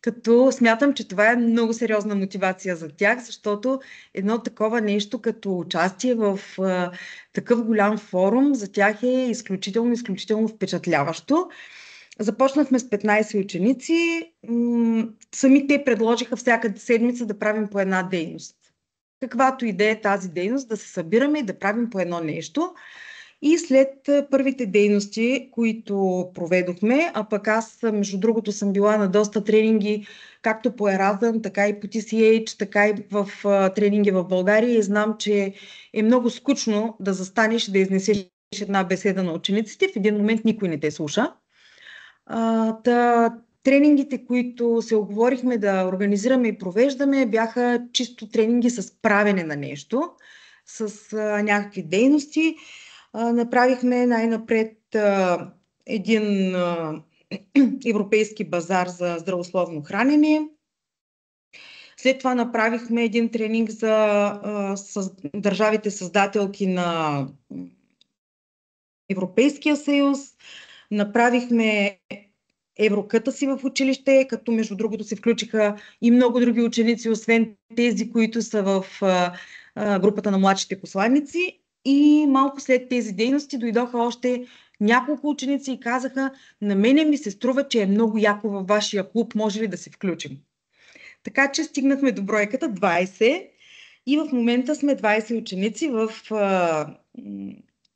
Като смятам, че това е много сериозна мотивация за тях, защото едно такова нещо като участие в такъв голям форум за тях е изключително впечатляващо. Започнахме с 15 ученици. Сами те предложиха всяка седмица да правим по една дейност. Каквато и да е тази дейност, да се събираме и да правим по едно нещо. И след първите дейности, които проведохме, а пък аз, между другото, съм била на доста тренинги, както по Еразъм, така и по TCH, така и в тренинги в България, и знам, че е много скучно да застанеш и да изнесеш една беседа на учениците. В един момент никой не те слуша. Тренингите, които се оговорихме да организираме и провеждаме, бяха чисто тренинги с правене на нещо, с някакви дейности. Направихме най-напред един европейски базар за здравословно хранене. След това направихме един тренинг за държавите създателки на Европейския съюз. Направихме еврокъта си в училище, като между другото се включиха и много други ученици, освен тези, които са в групата на младшите посланици. И малко след тези дейности дойдоха още няколко ученици и казаха: на мене ми се струва, че е много яко във вашия клуб, може ли да се включим? Така че стигнахме до бройката 20 и в момента сме 20 ученици в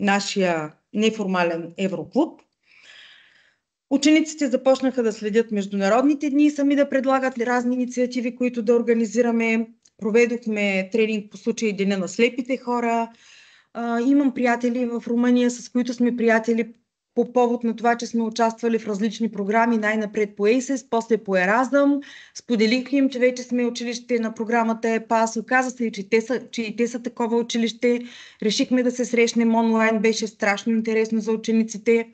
нашия неформален евроклуб. Учениците започнаха да следят международните дни и сами да предлагат разни инициативи, които да организираме. Проведохме тренинг по случай Деня на слепите хора. Имам приятели в Румъния, с които сме приятели по повод на това, че сме участвали в различни програми, най-напред по ACES, после по Еразъм. Споделих им, че вече сме училище на програмата ЕПАС. Оказа се, че и те са такова училище. Решихме да се срещнем онлайн. Беше страшно интересно за учениците.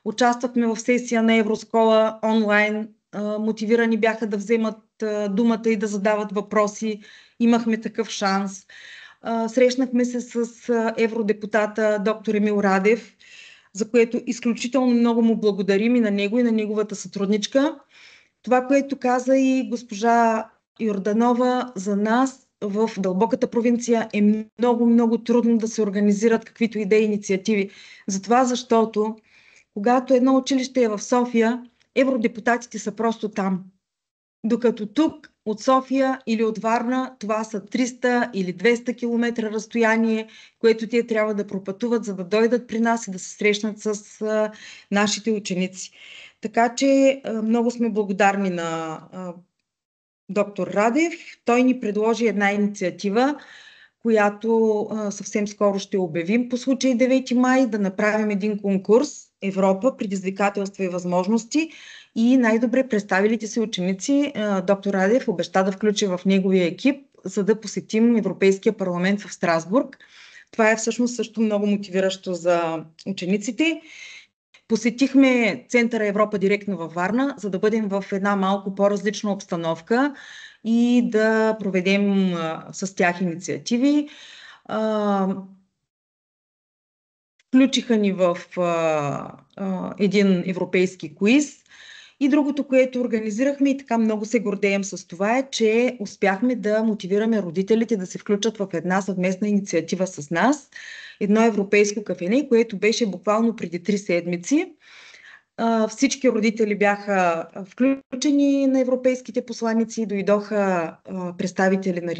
Участвахме в сесия на Евроскола онлайн. Мотивирани бяха да вземат думата и да задават въпроси. Имахме такъв шанс. Срещнахме се с евродепутата доктор Емил Радев, за което изключително много му благодарим и на него, и на неговата сътрудничка. Това, което каза и госпожа Йорданова, за нас в дълбоката провинция е много трудно да се организират каквито идеи и инициативи. Затова, защото когато едно училище е в София, евродепутатите са просто там. Докато тук от София или от Варна това са 300 или 200 км разстояние, което те трябва да пропътуват, за да дойдат при нас и да се срещнат с нашите ученици. Така че много сме благодарни на доктор Радев. Той ни предложи една инициатива, която съвсем скоро ще обявим по случай 9 май, да направим един конкурс Европа, предизвикателства и възможности, и най-добре представилите се ученици доктор Радев обеща да включи в неговия екип, за да посетим Европейския парламент в Страсбург. Това е всъщност също много мотивиращо за учениците. Посетихме Центъра Европа директно във Варна, за да бъдем в една малко по-различна обстановка и да проведем с тях инициативи. Включиха ни в един европейски квиз. И другото, което организирахме, и така много се гордеем с това, е, че успяхме да мотивираме родителите да се включат в една съвместна инициатива с нас. Едно европейско кафене, което беше буквално преди 3 седмици. Всички родители бяха включени на европейските посланици, дойдоха представители на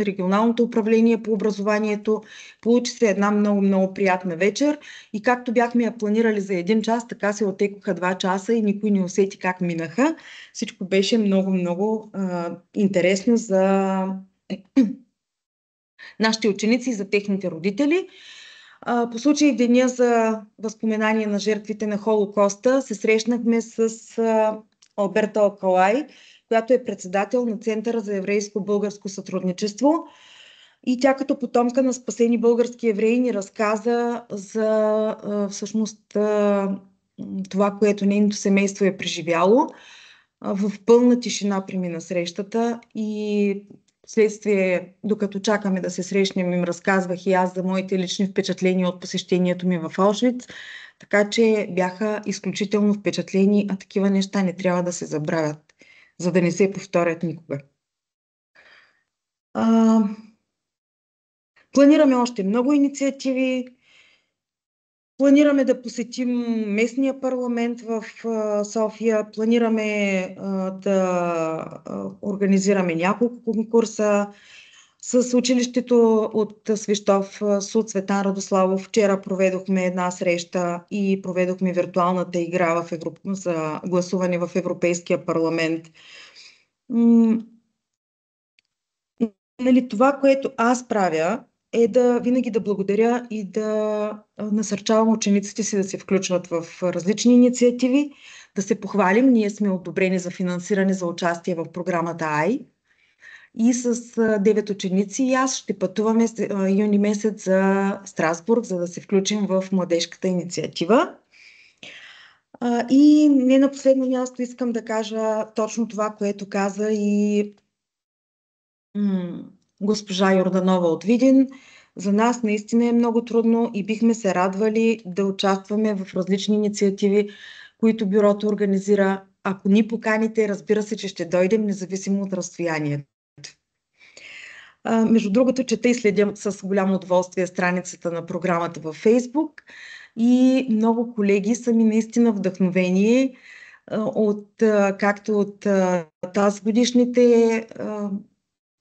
регионалното управление по образованието. Получи се една много приятна вечер и както бяхме я планирали за 1 час, така се отекоха 2 часа и никой не усети как минаха. Всичко беше много интересно за нашите ученици и за техните родители. По случай Деня за възпоменание на жертвите на Холокоста се срещнахме с Алберта Алкалай, която е председател на Центъра за еврейско-българско сътрудничество. И тя като потомка на спасени български евреи ни разказа за всъщност това, което нейното семейство е преживяло. В пълна тишина премина срещата и вследствие, докато чакаме да се срещнем, им разказвах и аз за моите лични впечатления от посещението ми в Аушвиц, така че бяха изключително впечатлени, а такива неща не трябва да се забравят, за да не се повторят никога. Планираме още много инициативи. Планираме да посетим местния парламент в София. Планираме да организираме няколко конкурса с училището от Свищов, СУД Цветан Радославов. Вчера проведохме една среща и проведохме виртуалната игра за гласуване в Европейския парламент. Това, което аз правя, е винаги да благодаря и да насърчавам учениците си да се включват в различни инициативи, да се похвалим. Ние сме одобрени за финансиране за участие в програмата АЙ и с 9 ученици и аз ще пътуваме юни месец за Страсбург, за да се включим в младежката инициатива. И не на последно място искам да кажа точно това, което каза и госпожа Йорданова от Видин. За нас наистина е много трудно и бихме се радвали да участваме в различни инициативи, които бюрото организира. Ако ни поканите, разбира се, че ще дойдем, независимо от разстоянието. Между другото, чета и следя с голямо удоволствие страницата на програмата във Фейсбук и много колеги са ми наистина вдъхновени както от тази годишните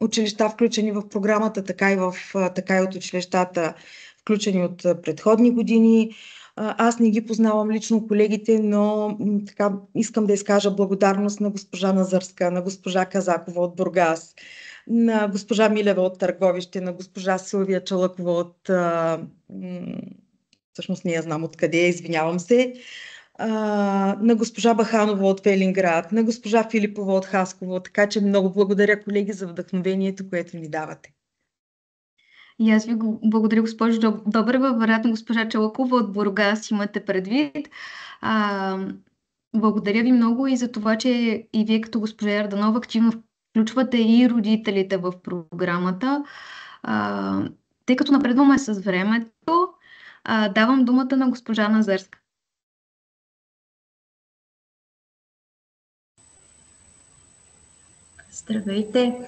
училища, включени в програмата, така и от училищата, включени от предходни години. Аз не ги познавам лично колегите, но така искам да изкажа благодарност на госпожа Назърска, на госпожа Казакова от Бургас, на госпожа Милева от Търговище, на госпожа Силвия Чалъкова от... всъщност не я знам откъде, извинявам се, на госпожа Баханова от Велинград, на госпожа Филипова от Хасково. Така че много благодаря, колеги, за вдъхновението, което ни давате. И аз ви благодаря, госпожо Добрева. Вероятно госпожа Чалъкова от Бургас имате предвид. Благодаря ви много и за това, че и вие като госпожа Йорданова активно включвате и родителите в програмата. Тъй като напредваме с времето, давам думата на госпожа Назърска. Здравейте!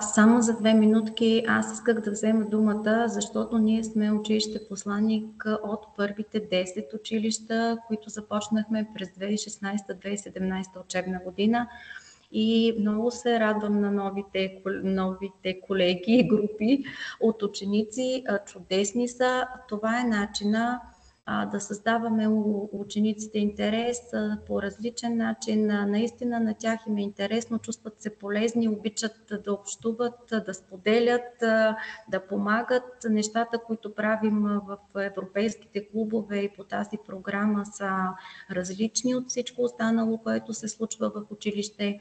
Само за 2 минутки аз исках да взема думата, защото ние сме училище посланник от първите 10 училища, които започнахме през 2016-2017 учебна година. И много се радвам на новите колеги и групи от ученици. Чудесни са. Това е начина да създаваме у учениците интерес по различен начин. Наистина на тях им е интересно, чувстват се полезни, обичат да общуват, да споделят, да помагат. Нещата, които правим в европейските клубове и по тази програма, са различни от всичко останало, което се случва в училище.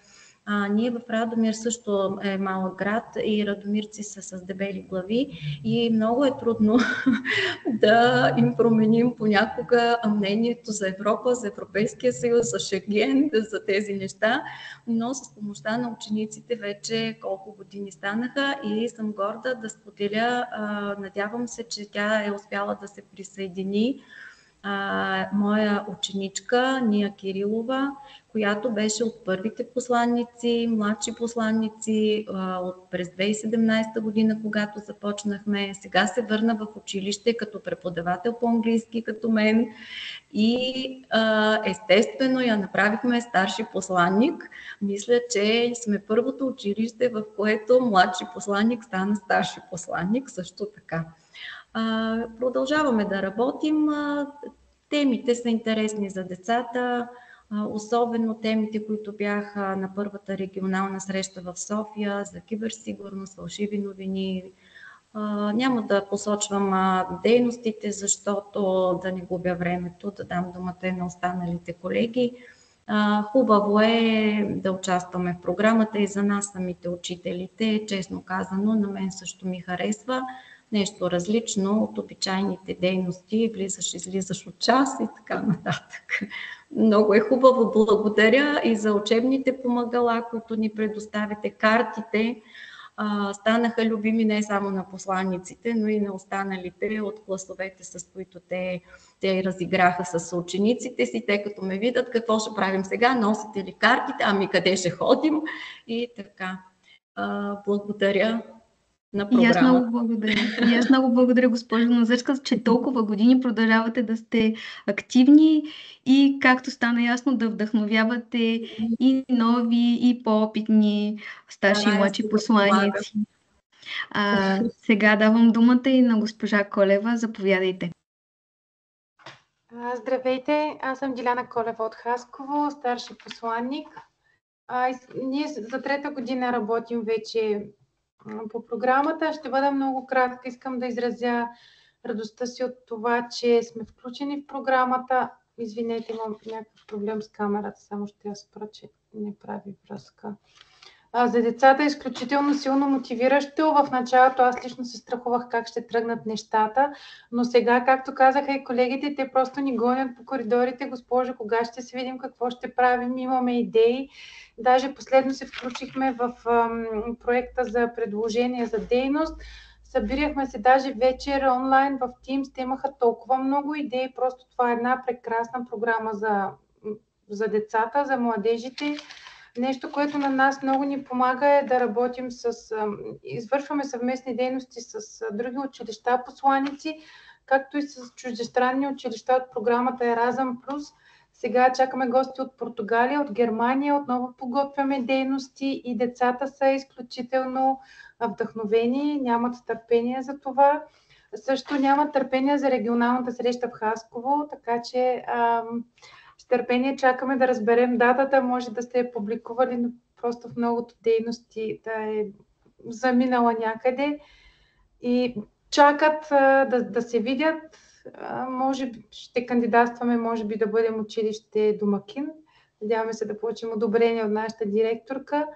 Ние в Радомир също е малък град и радомирци са с дебели глави и много е трудно да им променим понякога мнението за Европа, за Европейския съюз, за Шенген, за тези неща, но с помощта на учениците вече колко години станаха и съм горда да споделя, надявам се, че тя е успяла да се присъедини, моя ученичка Ния Кирилова, която беше от първите посланици, младши посланици през 2017 година, когато започнахме. Сега се върна в училище като преподавател по английски, като мен. И естествено я направихме старши посланник. Мисля, че сме първото училище, в което младши посланник стана старши посланник, също така. Продължаваме да работим. Темите са интересни за децата, особено темите, които бяха на първата регионална среща в София за киберсигурност, фалшиви новини. Няма да посочвам дейностите, защото да не губя времето, да дам думата на останалите колеги. Хубаво е да участваме в програмата и за нас самите учителите. Честно казано, на мен също ми харесва. Нещо различно от обичайните дейности, влизаш, излизаш от час и така нататък. Много е хубаво, благодаря и за учебните помагала, които ни предоставяте, картите. Станаха любими не само на посланиците, но и на останалите от класовете, с които те разиграха с учениците си. Те като ме видят, какво ще правим сега, носите ли картите, ами къде ще ходим и така. Благодаря на програмата. И аз много благодаря, госпожо Назърска, че толкова години продължавате да сте активни и, както стана ясно, да вдъхновявате и нови, и по-опитни старши и младши посланици. Сега давам думата и на госпожа Колева. Заповядайте. Здравейте, аз съм Диляна Колева от Хасково, старши посланник. Ние за трета година работим вече по програмата. Ще бъда много кратка. Искам да изразя радостта си от това, че сме включени в програмата. Извинете, имам някакъв проблем с камерата, само ще я спра, че не прави връзка. За децата е изключително силно мотивиращо. В началото аз лично се страхувах как ще тръгнат нещата, но сега, както казаха и колегите, те просто ни гонят по коридорите. Госпожо, кога ще се видим, какво ще правим, имаме идеи. Даже последно се включихме в проекта за предложение за дейност. Събирахме се даже вечер онлайн в Teams. Те имаха толкова много идеи. Просто това е една прекрасна програма за децата, за младежите. Нещо, което на нас много ни помага е да работим извършваме съвместни дейности с други училища, посланици, както и с чуждестранни училища от програмата Еразъм+. Сега чакаме гости от Португалия, от Германия, отново подготвяме дейности и децата са изключително вдъхновени, нямат търпение за това. Също нямат търпение за регионалната среща в Хасково, така че с търпение чакаме да разберем датата, може да сте публикували, но просто в многото дейности да е заминала някъде и чакат да се видят. Може би ще кандидатстваме, може би да бъдем училище домакин. Надяваме се да получим одобрение от нашата директорка.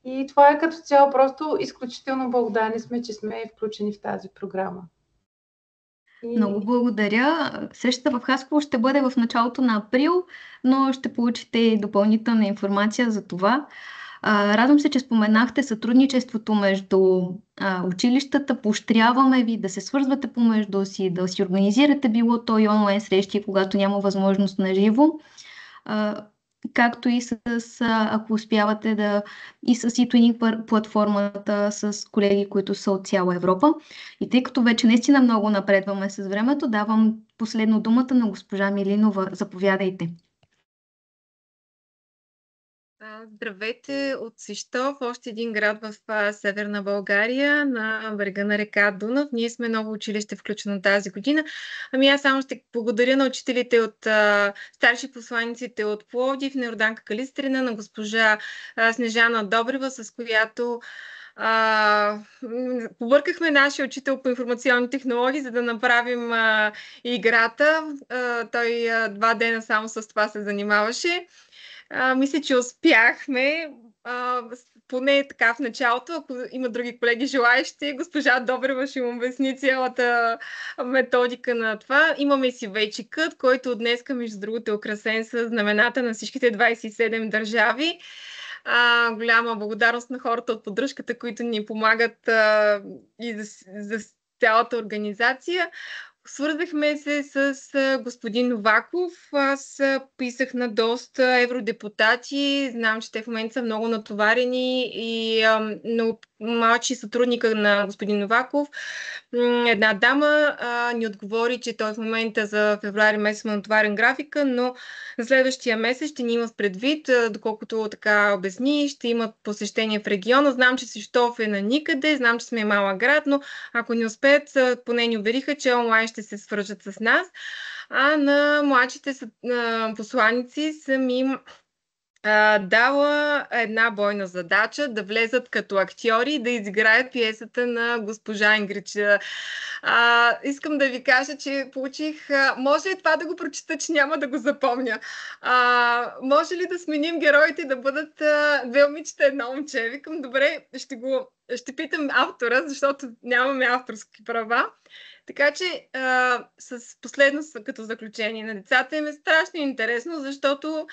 И това е като цяло просто изключително благодарни сме, че сме включени в тази програма. Много благодаря. Срещата в Хасково ще бъде в началото на април, но ще получите допълнителна информация за това. Радвам се, че споменахте сътрудничеството между училищата. Поощряваме ви да се свързвате помежду си, да си организирате било то и онлайн срещи, когато няма възможност на живо. Както и ако успявате и с eTwinning платформата с колеги, които са от цяла Европа. И тъй като вече наистина много напредваме с времето, давам последно думата на госпожа Милинова. Заповядайте. Здравейте от Свищов, още един град в Северна България, на брега на река Дунав. Ние сме ново училище, включено тази година. Аз само ще благодаря на учителите от старши посланиците от Пловдив, на Йорданка Калистрина, на госпожа Снежана Добрева, с която побъркахме нашия учител по информационни технологии, за да направим играта. Той 2 дена само с това се занимаваше. Мисля, че успяхме, поне така в началото. Ако има други колеги желаещи, госпожа Добрева ще им обясни цялата методика на това. Имаме си вече кът, който днеска, между другото, е украсен с знамената на всичките 27 държави. Голяма благодарност на хората от поддръжката, които ни помагат и за цялата организация. Свързахме се с господин Новаков. Аз писах на доста евродепутати. Знам, че те в момента са много натоварени и младши сътрудника на господин Новаков, една дама, ни отговори, че той в момента за февруари месец има натоварен графика, но за следващия месец ще ни имат предвид, доколкото така обясни, ще имат посещение в региона. Знам, че Свищов е на никъде, знам, че сме малък град, но ако ни успеят, поне ни увериха, че онлайн ще се свържат с нас. А на младшите посланици съм им дала една бойна задача да влезат като актьори и да изиграят пиесата на госпожа Ингрид. Искам да ви кажа, че получих... може ли това да го прочита, че няма да го запомня? Може ли да сменим героите и да бъдат 2 момичета, 1 момче? Викам, добре, ще питам автора, защото нямаме авторски права. Така че с последно като заключение на децата им е страшно интересно, защото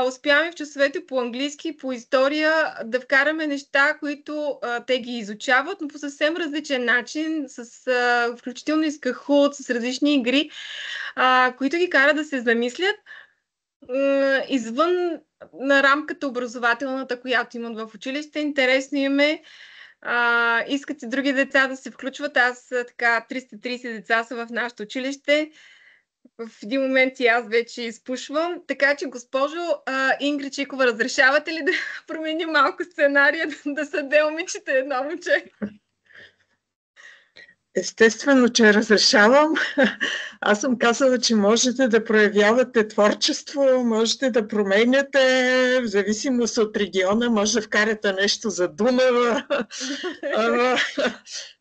успяваме в часовете по английски, по история да вкараме неща, които те ги изучават, но по съвсем различен начин, включително и с Kahoot, с различни игри, които ги карат да се замислят извън на рамката образователната, която имат в училище. Интересно им е. Искат и други деца да се включват. Така 330 деца са в нашето училище. В един момент и аз вече изпушвам. Така че, госпожо Ингрид Чикова, разрешавате ли да променим малко сценария, да са 2 момичета, 1 момче? Естествено, че разрешавам. Аз съм казала, че можете да проявявате творчество, можете да променяте в зависимост от региона, може да вкарате нещо за Дунава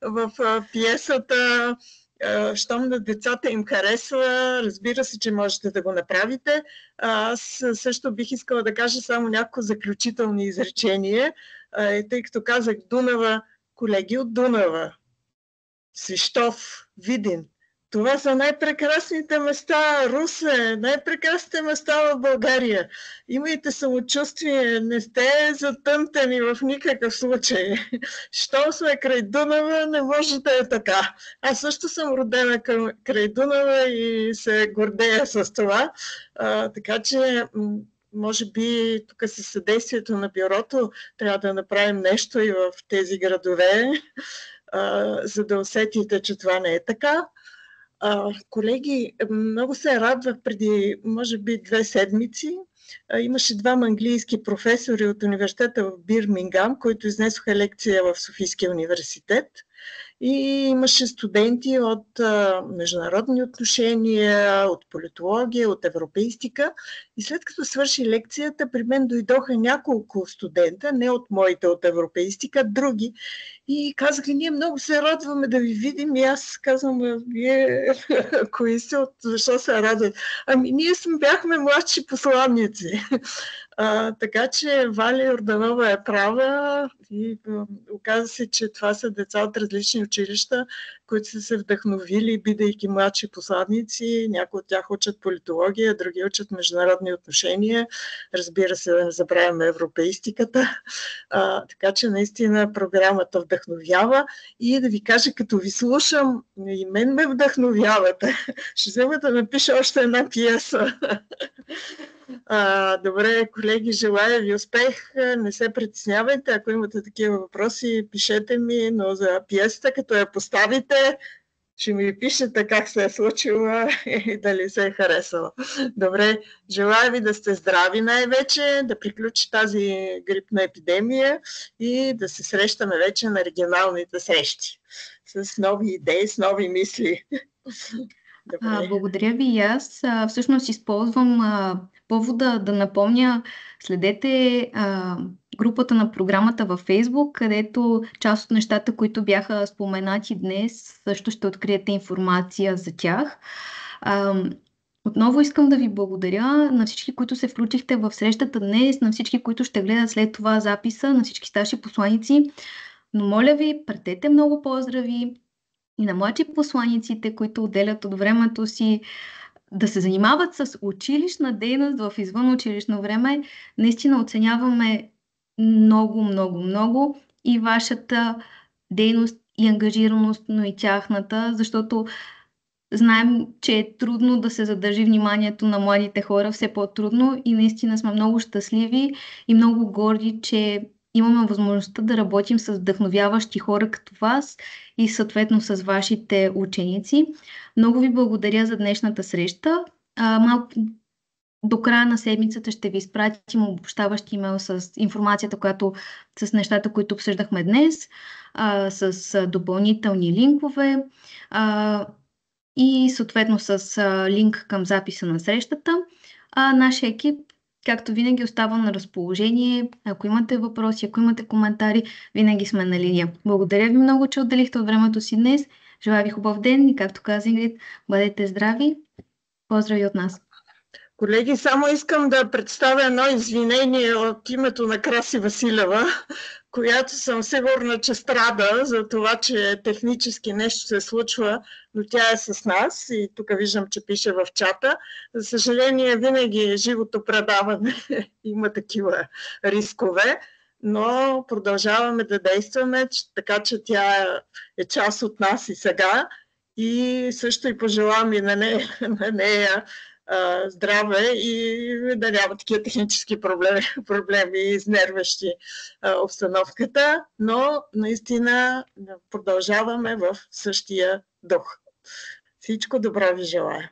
в пиесата. Щом на децата им харесва, разбира се, че можете да го направите. Аз също бих искала да кажа само някакво заключителни изречение, тъй като казах Дунава, колеги от Дунава, Свищов, Видин. Това са най-прекрасните места, Русе, най-прекрасните места в България. Имайте самочувствие, не сте затънтени в никакъв случай. Щом сме край Дунава, не може да е така. Аз също съм родена край Дунава и се гордея с това. Така че, може би, тук със съдействието на бюрото трябва да направим нещо и в тези градове, за да усетите, че това не е така. Колеги, много се радвах преди, може би, 2 седмици. Имаше 2 английски професори от университета в Бирмингам, които изнесоха лекция в Софийския университет. И имаше студенти от международни отношения, от политология, от европейстика. И след като свърши лекцията, при мен дойдоха няколко студента, не от моите от европейстика, други. И казаха, ние много се радваме да ви видим. И аз казвам, вие кои сте, защо се радват? Ние бяхме младши посланници. Така че Валя Йорданова е права и оказа се, че това са деца от различни училища, които са се вдъхновили, бидейки младши посланници. Някои от тях учат политология, други учат международни отношения. Разбира се, да не забравяме европейстиката. Така че наистина програмата вдъхновява. И да ви кажа, като ви слушам, и мен ме вдъхновявате. Ще взема да напиша още една пиеса. Добре, колеги, желая ви успех. Не се притеснявайте. Ако имате такива въпроси, пишете ми, но за пиесата, като я поставите, ще ми пишете как се е случило и дали се е харесало. Добре, желая ви да сте здрави най-вече, да приключи тази грипна епидемия и да се срещаме вече на регионалните срещи с нови идеи, с нови мисли. Добре. Благодаря ви и аз. Всъщност използвам повода да напомня, следете групата на програмата във Фейсбук, където част от нещата, които бяха споменати днес, също ще откриете информация за тях. Отново искам да ви благодаря на всички, които се включихте в срещата днес, на всички, които ще гледат след това записа, на всички старши посланици. Но моля ви, пратете много поздрави и на младши посланиците, които отделят от времето си да се занимават с училищна дейност в извънучилищно време. Наистина оценяваме много, много, много и вашата дейност и ангажираност, но и тяхната, защото знаем, че е трудно да се задържи вниманието на младите хора, все по-трудно и наистина сме много щастливи и много горди, че имаме възможността да работим с вдъхновяващи хора като вас и съответно с вашите ученици. Много ви благодаря за днешната среща. Малко до края на седмицата ще ви изпратим обобщаващ имейл с информацията, с нещата, които обсъждахме днес, с допълнителни линкове и съответно с линк към записа на срещата. Нашия екип, както винаги, остава на разположение. Ако имате въпроси, ако имате коментари, винаги сме на линия. Благодаря ви много, че отделихте от времето си днес. Желая ви хубав ден и, както каза Ингрид, бъдете здрави. Поздрави от нас! Колеги, само искам да представя едно извинение от името на Краси Василева, която съм сигурна, че страда за това, че технически нещо се случва, но тя е с нас и тук виждам, че пише в чата. За съжаление, винаги живото предаване има такива рискове, но продължаваме да действаме, така че тя е част от нас и сега. И също и пожелавам и на нея здраве и да няма такива технически проблеми изнервящи обстановката, но наистина продължаваме в същия дух. Всичко добро ви желая!